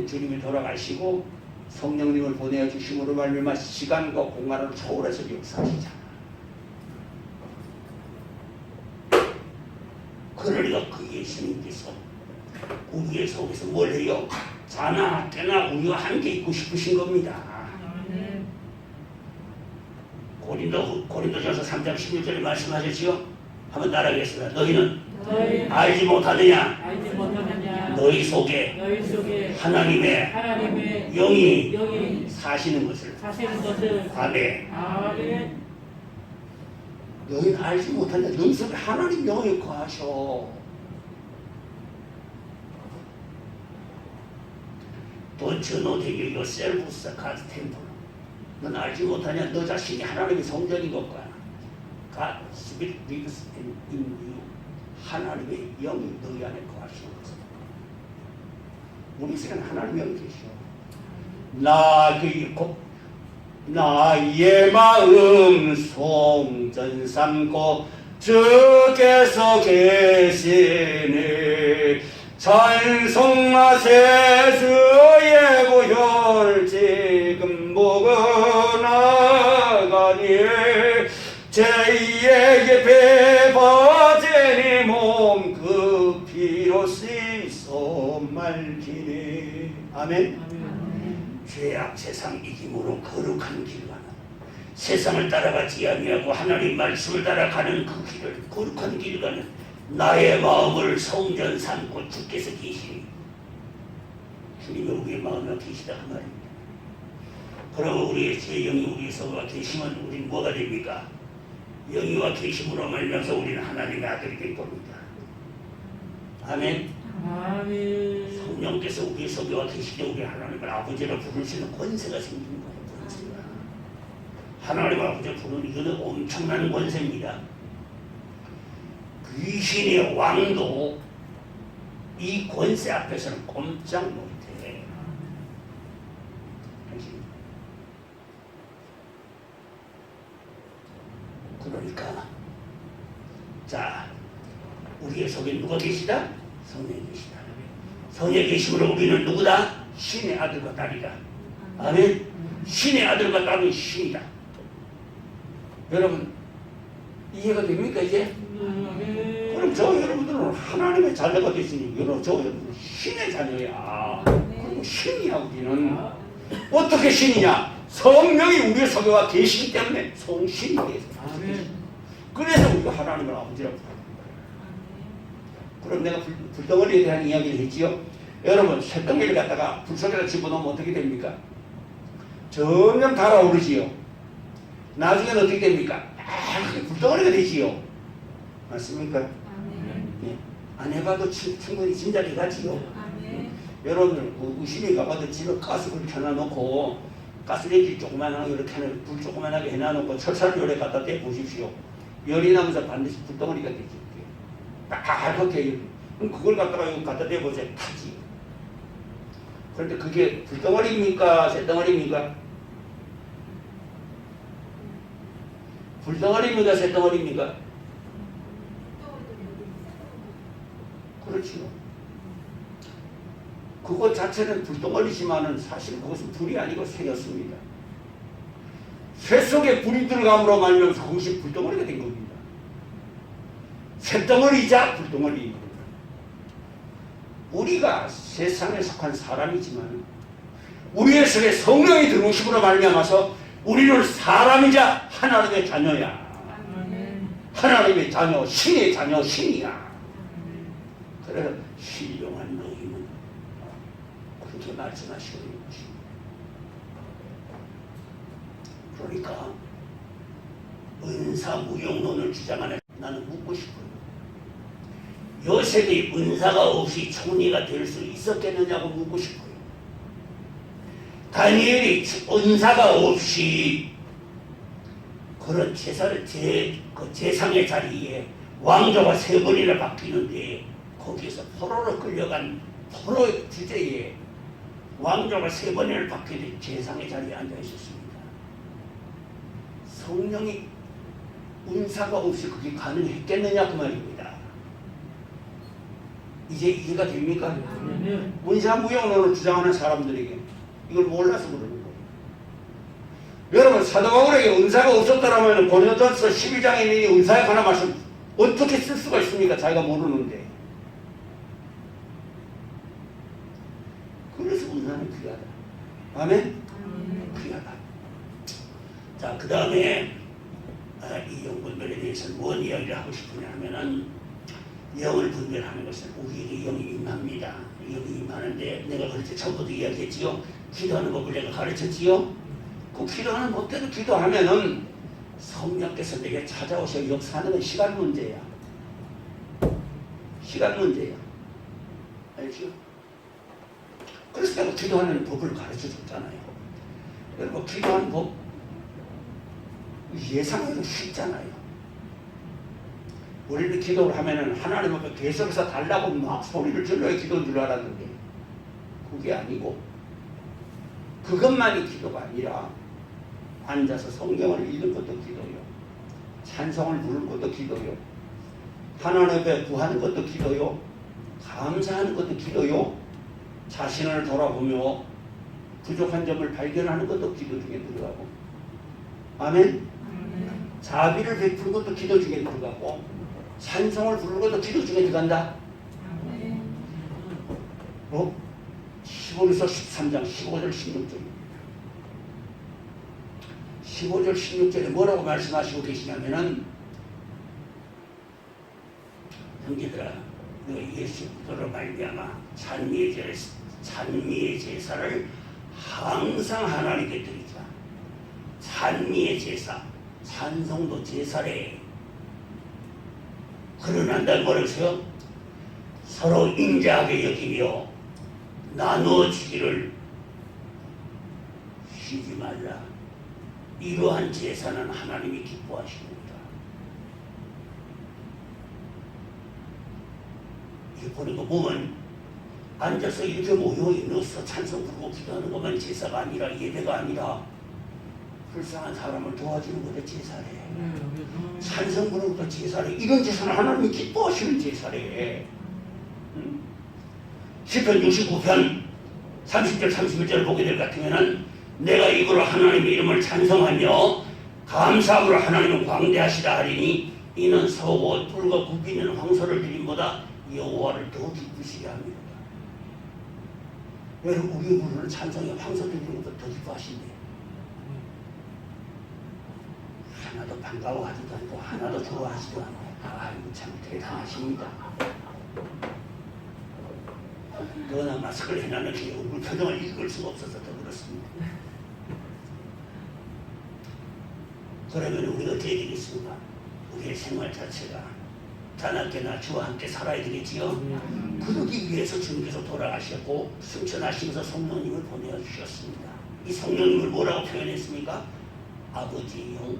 주님이 돌아가시고 성령님을 보내주심으로 말미암아 시간과 공간을 초월해서 역사하시잖아. 그러니까 그 예수님께서 우리의 속에서 뭘 해요? 자나 깨나 우리와 함께 있고 싶으신 겁니다. 고린도 고린도전서 3장 16절에 말씀하셨지요. 한번 따라하겠습니다. 너희는 너희 알지 못하느냐? 알지 못하느냐 너희 속에 너희 속에 하나님의 영이 영이 사시는 것을. 사시는 것을 아멘. 아멘. 너희는 알지 못하냐? 너희 속에 하나님 영이 거하셔. Don't you know that you yourself is God's temple? 넌 알지 못하냐? 너 자신이 하나님의 성전인 것과 God Spirit lives in you. 하나님의 영이 너희 안에 거하시는 것이다. 우리 속에는 하나님의 영이 계셔. 나의 마음 송전 삼고 주께서 계시니 찬송하세 주의 보혈 지금 묵어나가니 죄에게 배버지니 몸 그 피로 씻어 말기니. 아멘. 죄악 세상 이김으로 거룩한 길 가는, 세상을 따라가지 아니하고 하나님 말씀을 따라가는 그 길을, 거룩한 길 가는 나의 마음을 성전 삼고 주께서 계시니, 주님이 우리의 마음에 계시다 그 말입니다. 그러면 우리의 제 영이 우리의 속에 계시면 우리는 뭐가 됩니까? 영이와 계심으로 말미암아서 우리는 하나님의 아들이 될 겁니다. 아멘. 아멘. 성령께서 우리 속에 와 계시되 우리 하나님을 아버지라 부를 수 있는 권세가 생기는 거예요. 권세가. 하나님 아버지를 부르는 이거는 엄청난 권세입니다. 귀신의 왕도 이 권세 앞에서는 꼼짝 못해. 그러니까 자, 우리의 속에 누가 계시다? 성령이 계시다. 성령이 계심으로 우리는 누구다? 신의 아들과 딸이다. 아멘. 신의 아들과 딸은 신이다. 여러분 이해가 됩니까 이제? 그럼 저 여러분들은 하나님의 자녀가 됐으니 여러분 저 여러분은 신의 자녀야. 그럼 신이야. 우리는 어떻게 신이냐? 성령이 우리의 속에 와 계시기 때문에 성신이 되겠습니다. 그래서 우리가 하나님을 아버지라고 부르는 거예요. 그럼 내가 불덩어리에 대한 이야기를 했지요. 여러분 쇳덩이를 갖다가 불 속에다 집어넣으면 어떻게 됩니까? 점점 달아오르지요. 나중에는 어떻게 됩니까? 불덩어리가 되지요. 맞습니까? 네. 안 해봐도 충분히 짐작이 가지요. 여러분들 의심이 가봐도 집에 가스불 켜놔놓고 가스레인지 조그만하게 이렇게 불 조그만하게 해놔놓고 철사를 요래 갖다 대보십시오. 열이 나면서 반드시 불덩어리가 되지. 빨갛게. 그럼 그걸 갖다가 여기 갖다 대보세요. 타지. 그런데 그게 불덩어리입니까? 쇳덩어리입니까? 불덩어리입니까? 쇳덩어리입니까? 그렇지요. 그것 자체는 불덩어리지만은 사실 그것은 불이 아니고 쇠였습니다. 쇠 속에 불이 들어감으로 말미암아서 그것이 불덩어리가 된 겁니다. 쇳덩어리이자 불덩어리입니다. 우리가 세상에 속한 사람이지만 우리의 속에 성령이 들어오심으로 말미암아서 우리는 사람이자 하나님의 자녀야. 하나님의 자녀, 신의 자녀, 신이야. 그래서 신령한 너희는 그렇게 말씀하시고 있는 것입니다. 그러니까 은사무용론을 주장하는 나는 묻고 싶어요. 요셉이 은사가 없이 총리가 될 수 있었겠느냐고 묻고 싶어요. 다니엘이 은사가 없이 그런 제상의 자리에 왕조가 3번이나 바뀌는데 거기에서 포로로 끌려간 포로 주제에 왕조가 3번이나 바뀌는 제상의 자리에 앉아 있었습니다. 성령이 은사가 없이 그게 가능했겠느냐 그 말입니다. 이제 이해가 됩니까? 은사무용론을 주장하는 사람들에게 이걸 몰라서 그러는 거예요. 여러분 사도 바울에게 은사가 없었더라면 고린도전서 12장에 있는 은사에 관한 말씀 어떻게 쓸 수가 있습니까? 자기가 모르는데. 그래서 은사는 귀하다. 아멘? 귀하다. 자, 그 다음에 이 영분별에 대해서는 뭔 이야기를 하고 싶으냐 하면은 영을 분별하는 것은 우리에게 영이 임합니다. 영이 임하는데 내가 그렇게 처음부터 이야기했지요. 기도하는 법을 내가 가르쳤지요. 그 기도하는 법대로 기도하면은 성령께서 내게 찾아오셔 역사하는 건 시간 문제야. 시간 문제야. 알죠? 그래서 내가 기도하는 법을 가르쳐 줬잖아요. 그리고 기도하는 법 예상하기도 쉽잖아요. 우리는 기도를 하면은 하나님 앞에 계속해서 달라고 막 소리를 질러야 기도인 줄 알았는데 그게 아니고 그것만이 기도가 아니라 앉아서 성경을 읽는 것도 기도요. 찬송을 부르는 것도 기도요. 하나님 앞에 구하는 것도 기도요. 감사하는 것도 기도요. 자신을 돌아보며 부족한 점을 발견하는 것도 기도 중에 들어가고 아멘? 자비를 베푸는 것도 기도 중에 들어가고 찬송을 부르는 것도 기도 중에 들어간다. 15에서 13장 15절 16절입니다. 15절 16절에 뭐라고 말씀하시고 계시냐면은 형제들아 너희 예수 그리스도로 말미암아 찬미의 제사를 항상 하나님께 드리자. 찬미의 제사 찬송도 제사래. 그러난다 뭐라고요? 서로 인자하게 여기며 나누어지기를 쉬지 말라. 이러한 제사는 하나님이 기뻐하십니다. 이거 보는 거 보면 앉아서 이렇게 모여 있어서 찬송 부르고 기도하는 것만 제사가 아니라 예배가 아니라 불쌍한 사람을 도와주는 것도 제사래. 찬송 부르는 것도 제사래. 이런 제사는 하나님이 기뻐하시는 제사래. 시편 69편 30절 31절을 보게 될 같으면은 내가 입으로 하나님의 이름을 찬송하며 감사함으로 하나님은 광대하시다 하리니 이는 서고 뿔과 굽이는 황소를 드림보다 여호와를 더 기쁘시게 합니다. 여러분 우리 부르는 찬송에 황소 드리는 것도 더 기뻐하신대. 하나도 반가워하지도 않고 하나도 좋아하지도 않고 아이고 참 대단하십니다. 그러나 마스크를 해놨는 게 얼굴 표정을 읽을 수가 없어서 더 그렇습니다. 그러면 우리가 어떻게 되겠습니까? 우리의 생활 자체가 자나깨나 주와 함께 살아야 되겠지요. 그러기 위해서 주님께서 돌아가셨고 승천하시면서 성령님을 보내주셨습니다. 이 성령님을 뭐라고 표현했습니까? 아버지의 영,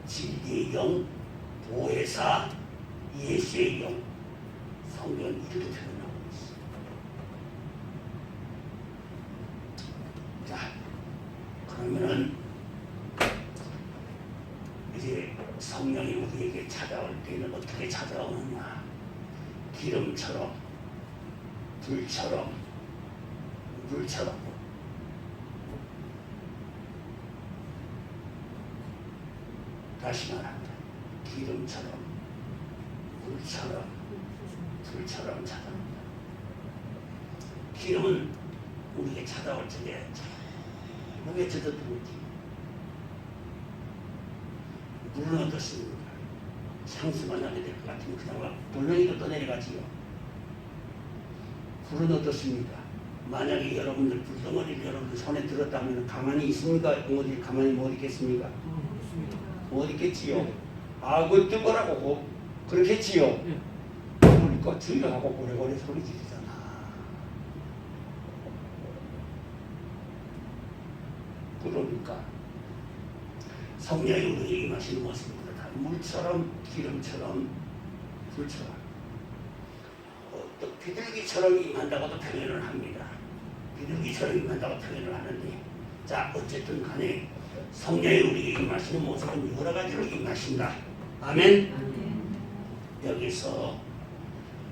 진리의 영, 보혜사, 예수의 영. 성경은 이렇게 표현하고 있습니다. 자, 그러면은 이제 성령이 우리에게 찾아올 때는 어떻게 찾아오느냐? 기름처럼, 불처럼, 물처럼. 다시 말합니다. 기름처럼, 물처럼, 불처럼 찾아옵니다. 기름은 우리에게 찾아올 적에 왜 젖어들었지? 물은 어떻습니까? 상수만 하게 될 것 같으면 그냥 막 물렁이도 떠내려가지요. 불은 어떻습니까? 만약에 여러분들 불덩어리를 여러분들 손에 들었다면 가만히 있습니까? 어디 가만히 못 있겠습니까? 못 있겠지요. 아그 뜨거라고 그렇겠지요. 그러니까 주의하고 고래고래 소리 지르잖아. 그러니까 성령이 우리에게 임하시는 모습입니다. 다 물처럼 기름처럼 불처럼 또 비둘기처럼 임한다고도 표현을 합니다. 비둘기처럼 임한다고 표현을 하는데 자 어쨌든 간에 성령이 우리에게 임하시는 모습은 여러 가지로 임하신다. 아멘? 여기서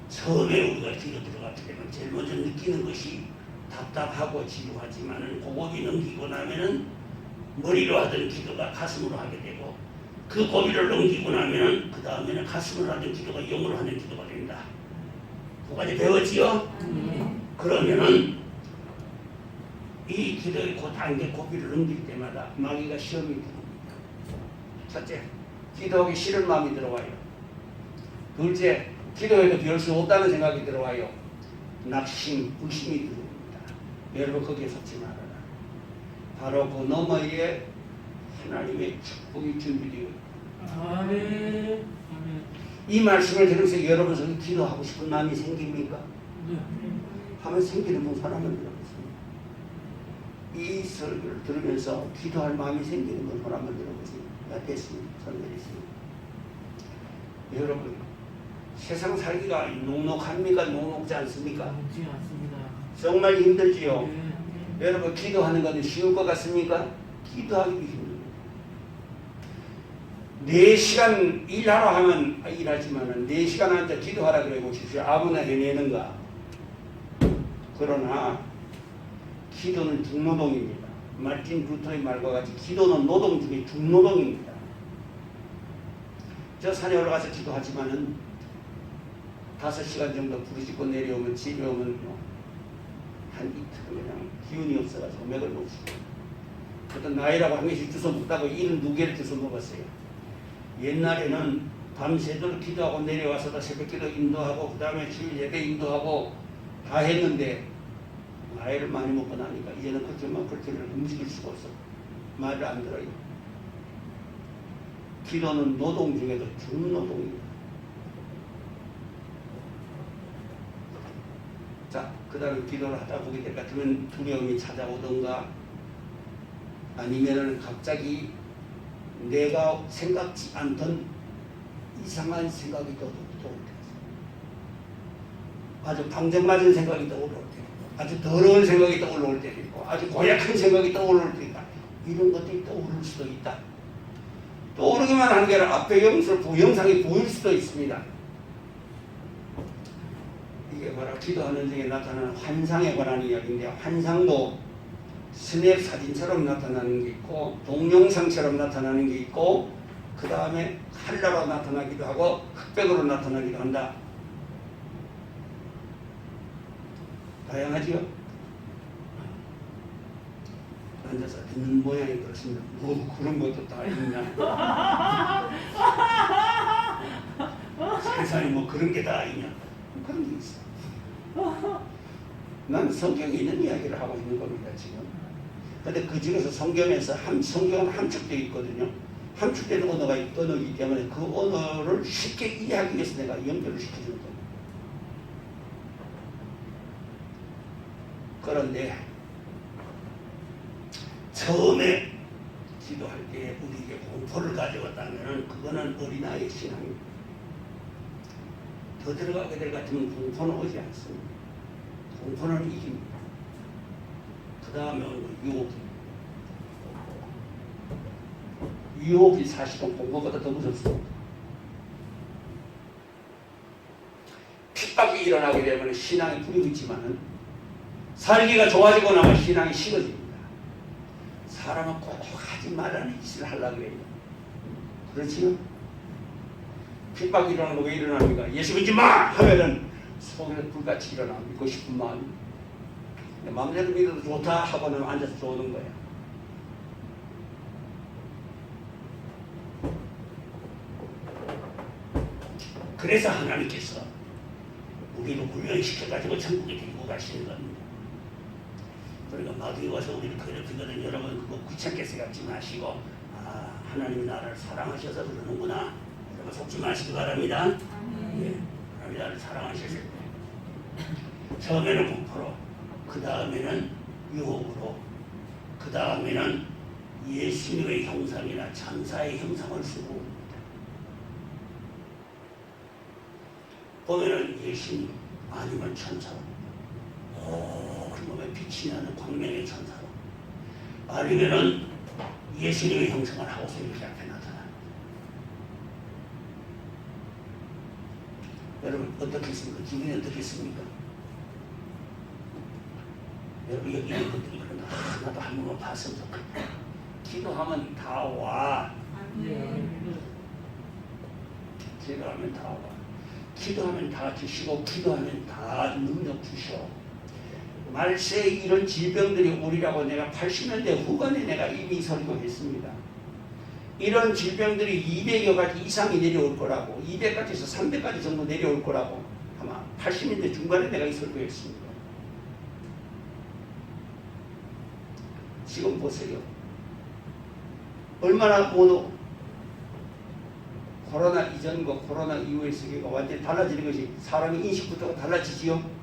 처음에 우리가 기도 들어가게 되면 제일 먼저 느끼는 것이 답답하고 지루하지만은 고비 넘기고 나면은 머리로 하던 기도가 가슴으로 하게 되고 그 고비를 넘기고 나면은 그 다음에는 가슴으로 하던 기도가 영으로 하는 기도가 된다. 두 가지 배웠지요? 그러면은 이 기도의 그 단계 고비를 넘길 때마다 마귀가 시험이 들어옵니다. 첫째, 기도하기 싫은 마음이 들어와요. 둘째, 기도해도 별 수 없다는 생각이 들어와요. 낙심, 불심이 들어옵니다. 여러분 거기에 속지 말아라. 바로 그 너머에 하나님의 축복이 준비되어 있다. 아멘. 아멘. 이 말씀을 들으면서 여러분 속에 기도하고 싶은 마음이 생깁니까? 네. 하면 생기는 분 사람은 들어보세요. 이 설교를 들으면서 기도할 마음이 생기는 분 사람은 들어보세요. 나 됐습니다. 손 내리십니다. 여러분 세상 살기가 녹록합니까? 녹록지 않습니까? 먹지 않습니다. 정말 힘들지요. 네. 여러분 기도하는 것은 쉬울 것 같습니까? 기도하기도 힘듭니다. 4시간 일하러 하면 일하지만 4시간 앉아 기도하라 그래 보십시오. 아무나 해내는가? 그러나 기도는 중노동입니다. 마틴 루터의 말과 같이 기도는 노동 중에 중노동입니다. 저 산에 올라가서 기도하지만은 5시간 정도 부르짖고 내려오면 집에 오면 한 이틀 그냥 기운이 없어가지고 맥을 못 쉬고 어떤 나이라고 한 개씩 주워 먹다가 72개를 주워 먹었어요. 옛날에는 밤새도록 기도하고 내려와서도 새벽기도 인도하고 그 다음에 주일 예배 인도하고 다 했는데 나이를 많이 먹고 나니까 이제는 그렇게를 움직일 수가 없어. 말을 안 들어요. 기도는 노동 중에도 중노동입니다. 자, 그 다음에 기도를 하다 보게 될 것 같으면 두려움이 찾아오던가 아니면은 갑자기 내가 생각지 않던 이상한 생각이 떠오를 때 아주 방정맞은 생각이 떠오를 때 아주 더러운 생각이 떠오를 때도 있고 아주 고약한 생각이 떠오를 때도 있다. 이런 것들이 떠오를 수도 있다. 떠오르기만 하는 게 아니라 앞에 영상이 보일 수도 있습니다. 이게 바로 기도하는 중에 나타나는 환상에 관한 이야기인데 환상도 스냅 사진처럼 나타나는 게 있고 동영상처럼 나타나는 게 있고 그 다음에 칼라로 나타나기도 하고 흑백으로 나타나기도 한다. 다양하지요? 앉아서 듣는 모양이 그렇습니다. 뭐 그런 것도 다 있냐? 세상에 뭐 그런 게 다 있냐? 그런 게 있어. 난 성경에 있는 이야기를 하고 있는 겁니다 지금. 근데 그 중에서 성경은 함축되어 있거든요. 함축된 언어이기 때문에 그 언어를 쉽게 이해하기 위해서 내가 연결을 시켜주는 겁니다. 그런데 처음에 기도할 때 우리에게 공포를 가져왔다면 그거는 어린아이의 신앙입니다. 더 들어가게 될 것 같으면 공포는 오지 않습니다. 공포는 이깁니다. 그 다음에 유혹이 사실은 공포보다 더 무섭습니다. 핍박이 일어나게 되면 신앙이 불이 있지만은 살기가 좋아지고 나면 신앙이 식어집니다. 사람은 꼭 하지 말라는 짓을 하려고 그래요. 그렇지요? 핍박이 일어나는 거 왜 일어납니까? 예수 믿지 마! 하면은 속에 불같이 일어나 믿고 싶은 마음이 마음대로 믿어도 좋다 하고는 앉아서 좋는 거야. 그래서 하나님께서 우리를 훈련시켜가지고 천국에 데리고 가시는 겁니다. 그러니까 마귀에 와서 우리를 괴롭히거든 여러분 그거 귀찮게 생각지 마시고 하나님이 나를 사랑하셔서 그러는구나. 여러분 속지 마시기 바랍니다. 예, 하나님이 나를 사랑하셔서 처음에는 공포로 그 다음에는 유혹으로 그 다음에는 예수님의 형상이나 천사의 형상을 쓰고 옵니다. 보면은 예수님 아니면 천사로 그놈의 빛이 나는 광명의 천사로 아니면은 예수님의 형상을 하고서 이렇게 앞에 나타납니다. 여러분 어떻겠습니까? 기분이 어떻겠습니까? 여러분 여기 있는 것들이 그런다. 하나도 한 번만 봤으면 좋겠다. 기도하면 다 와. 기도하면 다 와. 기도하면 다 주시고 기도하면 다 능력 주셔. 말세에 이런 질병들이 오리라고 내가 80년대 후반에 내가 이미 설교했습니다. 이런 질병들이 200여 가지 이상이 내려올 거라고, 200가지에서 300가지 정도 내려올 거라고 아마 80년대 중반에 내가 이 설교했습니다. 지금 보세요. 얼마나 모두 코로나 이전과 코로나 이후의 세계가 완전히 달라지는 것이 사람의 인식부터가 달라지지요.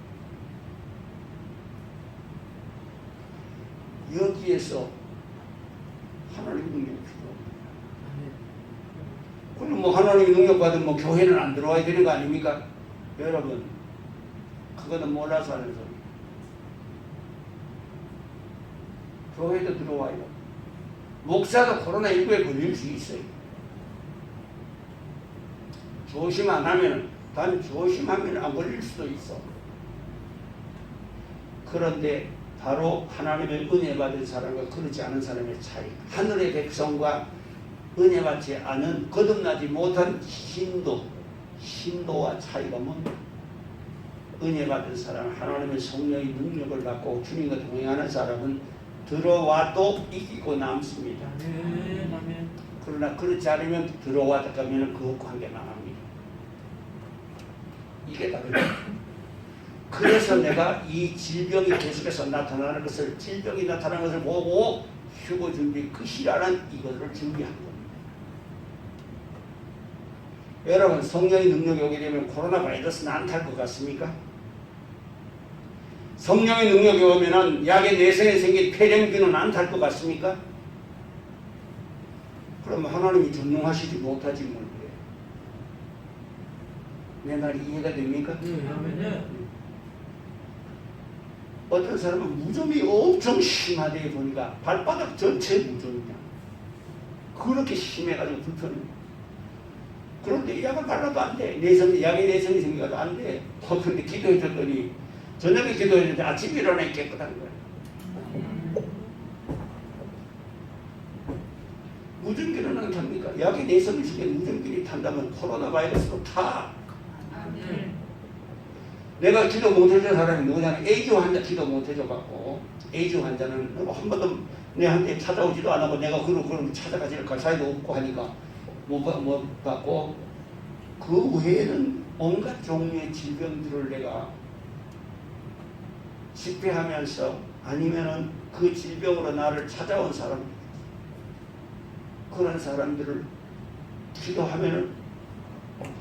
여기에서 하나님의 능력이 필요합니다. 그럼 뭐 하나님의 능력 받으면 뭐 교회는 안 들어와야 되는 거 아닙니까? 여러분, 그거는 몰라서 하는 소리. 교회도 들어와요. 목사도 코로나19에 걸릴 수 있어요. 조심 안 하면, 단 조심하면 안 걸릴 수도 있어. 그런데 바로 하나님의 은혜 받은 사람과 그렇지 않은 사람의 차이, 하늘의 백성과 은혜 받지 않은 거듭나지 못한 신도와 차이가 뭡니까? 은혜 받은 사람, 하나님의 성령의 능력을 받고 주님과 동행하는 사람은 들어와도 이기고 남습니다. 아멘. 그러나 그렇지 않으면 들어와도 가면 그 관계 망합니다. 이게 다르죠. 그래서 내가 이 질병이 계속해서 나타나는 것을, 질병이 나타나는 것을 보고 휴거 준비 끝이라는 이것을 준비한 겁니다. 여러분, 성령의 능력이 오게 되면 코로나 바이러스는 안 탈 것 같습니까? 성령의 능력이 오면은 약의 내성에 생긴 폐렴균은 안 탈 것 같습니까? 그럼 하나님이 전능하시지 못하지 뭘 그래. 내 말이 이해가 됩니까? 아멘. 어떤 사람은 무좀이 엄청 심하게 보니까 발바닥 전체 무좀이냐. 그렇게 심해가지고 불편해. 그런데 약을 발라도 안 돼. 약의 내성이 생겨도 안 돼. 근데 기도해 줬더니, 저녁에 기도해 줬더니 아침에 일어나니 깨끗한 거야. 무좀기는 안 탑니까? 약의 내성이 생긴 무좀기를 탄다면 코로나 바이러스로 타. 내가 기도 못해준 사람이 누구냐? 에이즈 환자 기도 못해줘갖고, 에이즈 환자는 한 번도 내한테 찾아오지도 안 하고, 내가 그럼 찾아가지를 갈 사이도 없고 하니까 못 받고, 그 외에는 온갖 종류의 질병들을 내가 집회하면서, 아니면은 그 질병으로 나를 찾아온 사람, 그런 사람들을 기도하면은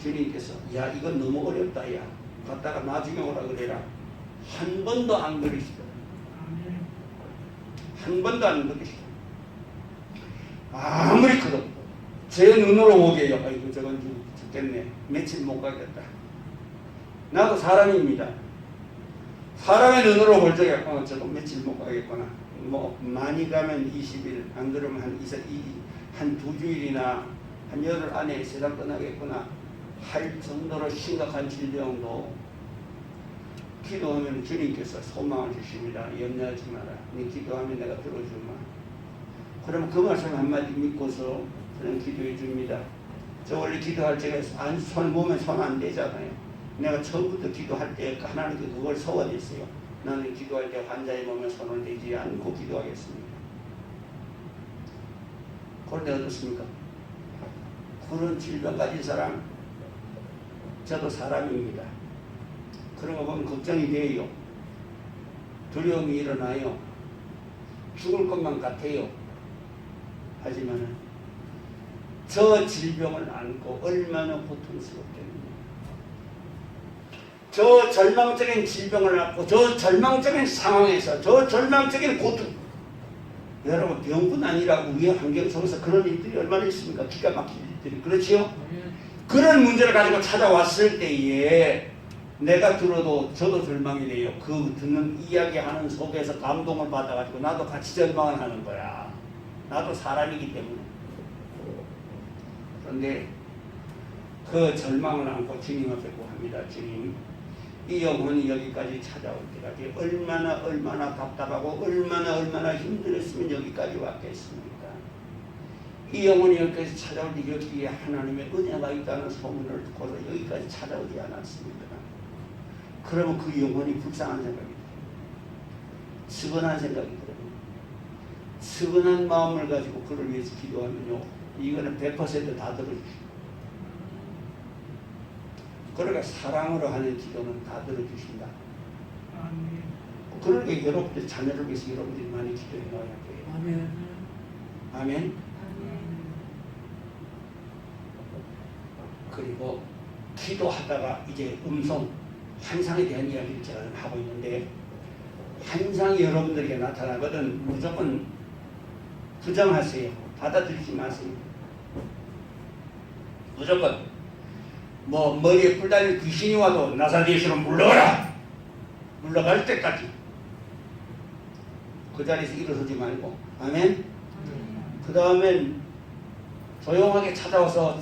주님께서, 야, 이건 너무 어렵다, 야. 갔다가 나중에 오라 그래라. 한 번도 안 그러시더라. 한 번도 안 그러시더라. 아무리 커도 제 눈으로 보게요. 아이고, 저건 죽겠네. 며칠 못 가겠다. 나도 사람입니다. 사람의 눈으로 볼 적에 저건 며칠 못 가겠구나. 뭐 많이 가면 20일, 안 그러면 한 2주일이나 한 열흘 안에 세상 떠나겠구나 할 정도로 심각한 질병도 기도하면 주님께서 소망을 주십니다. 염려하지 마라. 네 기도하면 내가 들어주마. 그러면 그 말씀 한마디 믿고서 그냥 기도해 줍니다. 저 원래 기도할 적에 손 보면 손 안 대잖아요. 내가 처음부터 기도할 때 하나님께 그걸 소원했어요. 나는 기도할 때 환자의 몸에 손을 대지 않고 기도하겠습니다. 그런데 어떻습니까? 그런 질병 가진 사람, 저도 사람입니다. 그런 거 보면 걱정이 돼요. 두려움이 일어나요. 죽을 것만 같아요. 하지만 저 질병을 안고 얼마나 고통스럽겠느냐. 저 절망적인 질병을 안고 저 절망적인 상황에서 저 절망적인 고통, 여러분 병뿐 아니라 우리의 환경 속에서 그런 일들이 얼마나 있습니까? 기가 막힌 일들이. 그렇지요? 그런 문제를 가지고 찾아왔을 때에 내가 들어도 저도 절망이 돼요. 그 듣는 이야기하는 속에서 감동을 받아가지고 나도 같이 절망을 하는 거야. 나도 사람이기 때문에. 그런데 그 절망을 안고 주님 앞에 구합니다. 주님, 이 영혼이 여기까지 찾아올 때까지 얼마나 답답하고 얼마나 힘들었으면 여기까지 왔겠습니까? 이 영혼이 여기까지 찾아올 때 여기에 하나님의 은혜가 있다는 소문을 듣고서 여기까지 찾아오지 않았습니다. 그러면 그 영혼이 불쌍한 생각이 들어요. 측은한 생각이 들어요. 측은한 마음을 가지고 그를 위해서 기도하면요, 이거는 100%다 들어주십니다. 그러니까 사랑으로 하는 기도는 다 들어주신다. 그러니까 여러분들 자녀를 위해서 여러분들이 많이 기도해 놓아야 돼요. 아멘. 아멘. 그리고 기도하다가 이제 음성, 환상에 대한 이야기를 제가 하고 있는데, 환상이 여러분들에게 나타나거든 무조건 부정하세요. 받아들이지 마세요. 무조건 뭐 머리에 뿔 달린 귀신이 와도 나사렛으로 물러가라. 물러갈 때까지 그 자리에서 일어서지 말고. 아멘. 그 다음엔 조용하게 찾아와서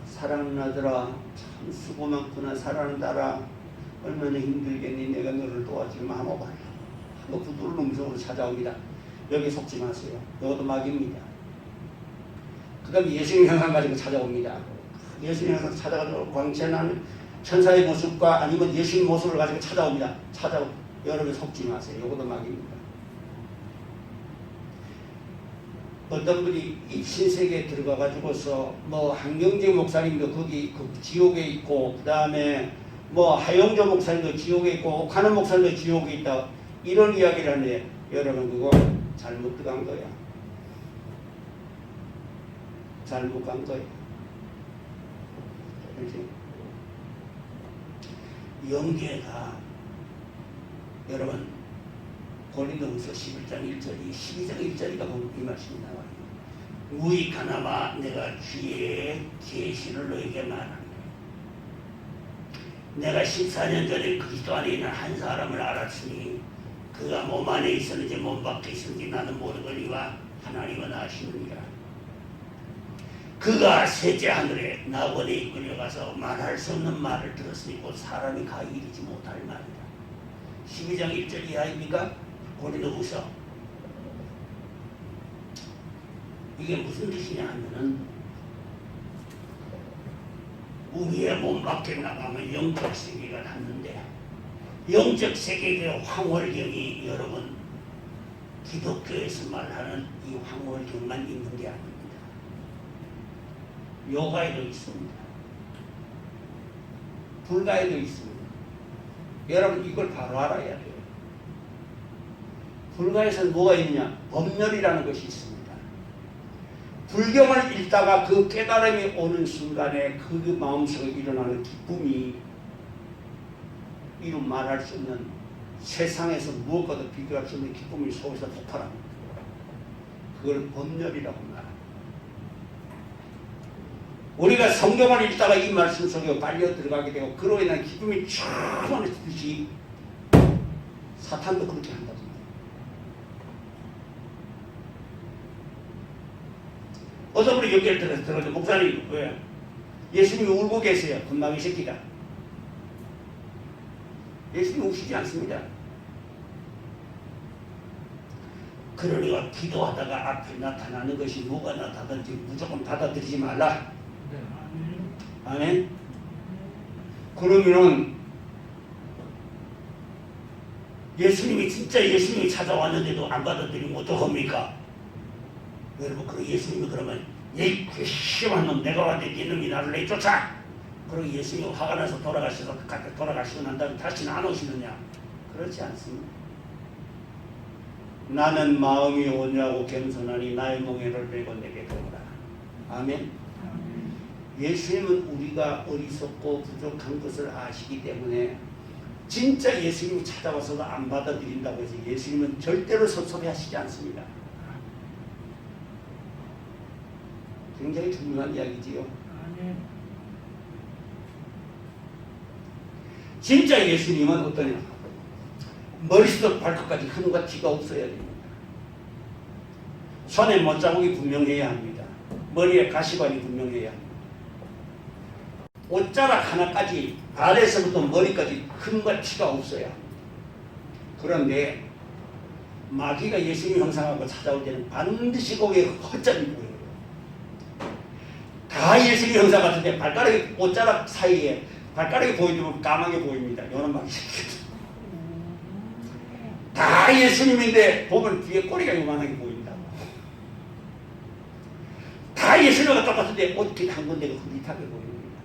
사랑하더라, 참 수고 많구나, 사랑한다라, 얼마나 힘들겠니, 내가 너를 도와주면 한번 봐라 하고 부드러운 음성으로 찾아옵니다. 여기 속지 마세요. 이것도 막입니다. 그 다음에 예수님 형상 가지고 찾아옵니다. 예수님 형상 찾아가지고 광채나는 천사의 모습과 아니면 예수님 모습을 가지고 찾아옵니다. 여러분 속지 마세요. 이것도 막입니다. 어떤 분이 이 신세계에 들어가가지고서 뭐 한경재 목사님도 거기 그 지옥에 있고, 그 다음에 뭐 하영조 목사님도 지옥에 있고, 옥하는 목사님도 지옥에 있다, 이런 이야기를 하는데, 여러분 그거 잘못 들어간 거야. 잘못 간 거야. 그렇지? 영계가 여러분 고린도후서 11장 1절이 12장 1절이가 보면 이 말씀이 나와요. 무익하나마 내가 주의 계시를 너에게 말하노라. 내가 14년 전에 그리스도 안에 있는 한 사람을 알았으니 그가 몸 안에 있었는지 몸 밖에 있었는지 나는 모르거니와 하나님은 아시느니라. 그가 셋째 하늘에 낙원에 이끌려가서 말할 수 없는 말을 들었으니 곧 사람이 가 이르지 못할 말이다. 12장 1절 이하입니까? 고린도후서. 이게 무슨 뜻이냐 하면은, 우리의 몸 밖에 나가면 영적 세계가 닿는데, 영적 세계의 황홀경이 여러분 기독교에서 말하는 이 황홀경만 있는 게 아닙니다. 요가에도 있습니다. 불가에도 있습니다. 여러분 이걸 바로 알아야 돼요. 불가에서는 뭐가 있냐? 법렬이라는 것이 있습니다. 불경을 읽다가 그 깨달음이 오는 순간에 그 마음속에 일어나는 기쁨이 이루 말할 수 없는, 세상에서 무엇과도 비교할 수 없는 기쁨이 속에서 폭발합니다. 그걸 법렬이라고 말합니다. 우리가 성경을 읽다가 이 말씀 속에 빨려 들어가게 되고 그로 인한 기쁨이 충만해지듯이 사탄도 그렇게 한다고. 어떤 분이 여기를 들어서 목사님 왜 예수님이 울고 계세요. 금방이 새끼가. 예수님이 우시지 않습니다. 그러니까 기도하다가 앞에 나타나는 것이 뭐가 나타나든지 무조건 받아들이지 말라. 아멘. 그러면은 예수님이 진짜 예수님이 찾아왔는데도 안 받아들이면 어떡합니까? 여러분, 그 예수님이 그러면 이 괘씸한 놈, 내가 왔는데 이놈이 나를 내쫓아. 그리고 예수님이 화가 나서 돌아가시고 난 다음에 다시는 안 오시느냐? 그렇지 않습니다. 나는 마음이 온유하고 겸손하니 나의 멍에를 메고 내게 도우라. 아멘. 예수님은 우리가 어리석고 부족한 것을 아시기 때문에 진짜 예수님이 찾아와서도 안 받아들인다고 해서 예수님은 절대로 섭섭해하시지 않습니다. 굉장히 중요한 이야기지요. 진짜 예수님은 어떠냐? 머리부터 발끝까지 흠과 티가 없어야 됩니다. 손에 못자국이 분명해야 합니다. 머리에 가시관이 분명해야 합니다. 옷자락 하나까지 발에서부터 머리까지 흠과 티가 없어야 합니다. 그런데 마귀가 예수님 형상하고 찾아올 때는 반드시 거기에 헛점이 보여요. 다 예수님 형상 같은데 발가락이 옷자락 사이에 발가락이 보이면 까맣게 보입니다. 이런 마귀 다 예수님인데 보면 뒤에 꼬리가 요만하게 보인다. 다 이상하게 신호가 똑같은데 어떻게 한 군데가 흐릿하게 보입니다.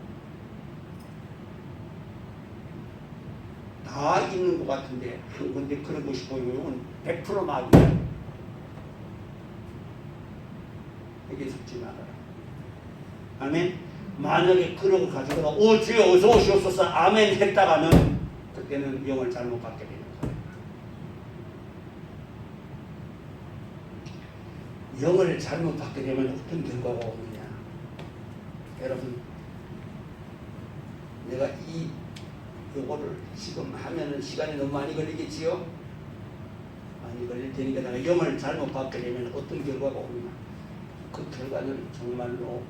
다 있는 것 같은데 한 군데 그런 것이 보이면 100% 막이야. 여기 속지 말아라. 아멘. 만약에 그런 거 가지고는 오 주여 어서 오시옵소서 아멘 했다가는 그때는 영을 잘못 받게 되는 거예요. 영을 잘못 받게 되면 어떤 결과가 오느냐. 여러분 내가 요거를 지금 하면은 시간이 너무 많이 걸리겠지요? 많이 걸릴 테니까 내가 영을 잘못 받게 되면 어떤 결과가 오느냐. 그 결과는 정말로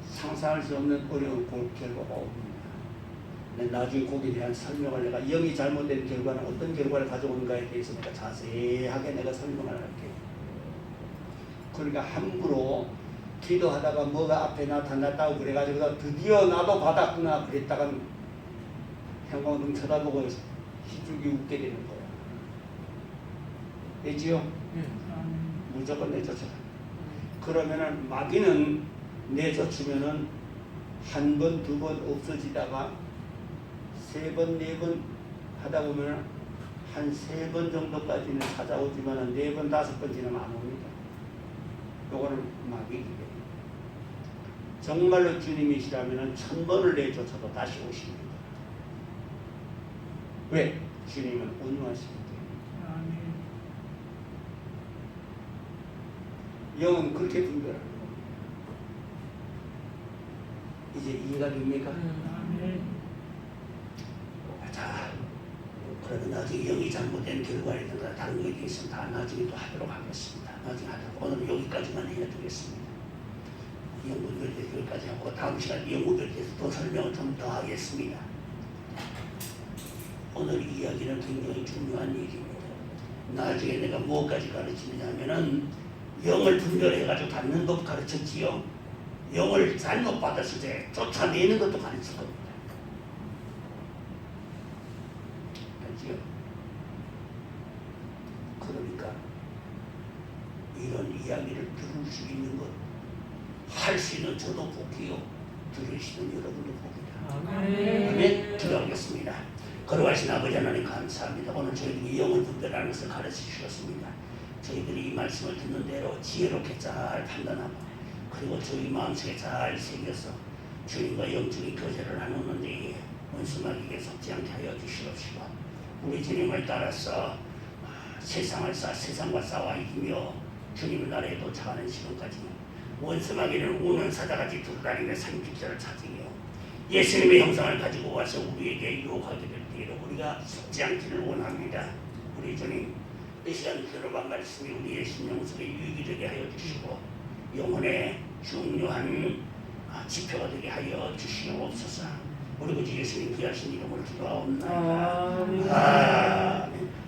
상상할 수 없는 어려운 결과가 옵니다. 나중에 거기에 대한 설명을 내가 영이 잘못된 결과는 어떤 결과를 가져오는가에 대해서 내가 자세하게 내가 설명을 할게요. 그러니까 함부로 기도하다가 뭐가 앞에 나타났다고 그래가지고 드디어 나도 받았구나 그랬다가 형광등 쳐다보고 희죽이 웃게 되는 거야. 되지요? 무조건 내쫓아라. 그러면은 마귀는 내쫓으면은 한 번, 두 번 없어지다가 세 번, 네 번 하다 보면 한 세 번 정도까지는 찾아오지만은 네 번, 다섯 번 지나면 안 옵니다. 요거는 마귀입니다. 정말로 주님이시라면은 1000번을 내쫓아도 다시 오십니다. 왜? 주님은 온유하시기 때문에. 영은 그렇게 분별하는 겁니다. 이제 이해가 됩니까? 자, 그러면 나중에 영이 잘못된 결과라든가 다른 것에 대해서는 다 나중에 또 하도록 하겠습니다. 나중에 하도록 오늘은 여기까지만 해드리겠습니다. 영구별에 대해서 여기까지 하고 다음 시간에 영구별에 대해서 또 설명을 좀 더 하겠습니다. 오늘 이야기는 굉장히 중요한 얘기입니다. 나중에 내가 무엇까지 가르치느냐면은 영을 분별해가지고 받는 법 가르쳤지요. 영을 잘못 받았을 때 쫓아내는 것도 가르칠 겁니다. 알지요? 그러니까 이런 이야기를 들을 수 있는 것, 할 수 있는 저도 복이요, 들으시는 여러분도 복이다. 아멘. 기도하겠습니다. 거룩하신 아버지 하나님 감사합니다. 오늘 저희들이 영을 분별하는 것을 가르쳐 주셨습니다. 저희들이 이 말씀을 듣는 대로 지혜롭게 잘 판단하고 그리고 저희 마음속에 잘 새겨서 주님과 영적인 교제를 나누는데 원수마귀에게 속지 않게 하여 주시옵시고 우리 주님을 따라서 세상과 싸워 이기며 주님의 나라에 도착하는 시간까지 원수마귀를 우는 사자같이 두루다니며 상식자를 찾으며 예수님의 형상을 가지고 와서 우리에게 유혹하게 될 때에도 우리가 속지 않기를 원합니다. 우리 주님 이 시간 들어본 말씀이 우리의 심령 속에 유익이 되게 하여 주시고 영혼의 중요한 지표가 되게 하여 주시옵소서. 우리 구주 예수님 귀하신 이름으로 기도하옵나이다. 아멘.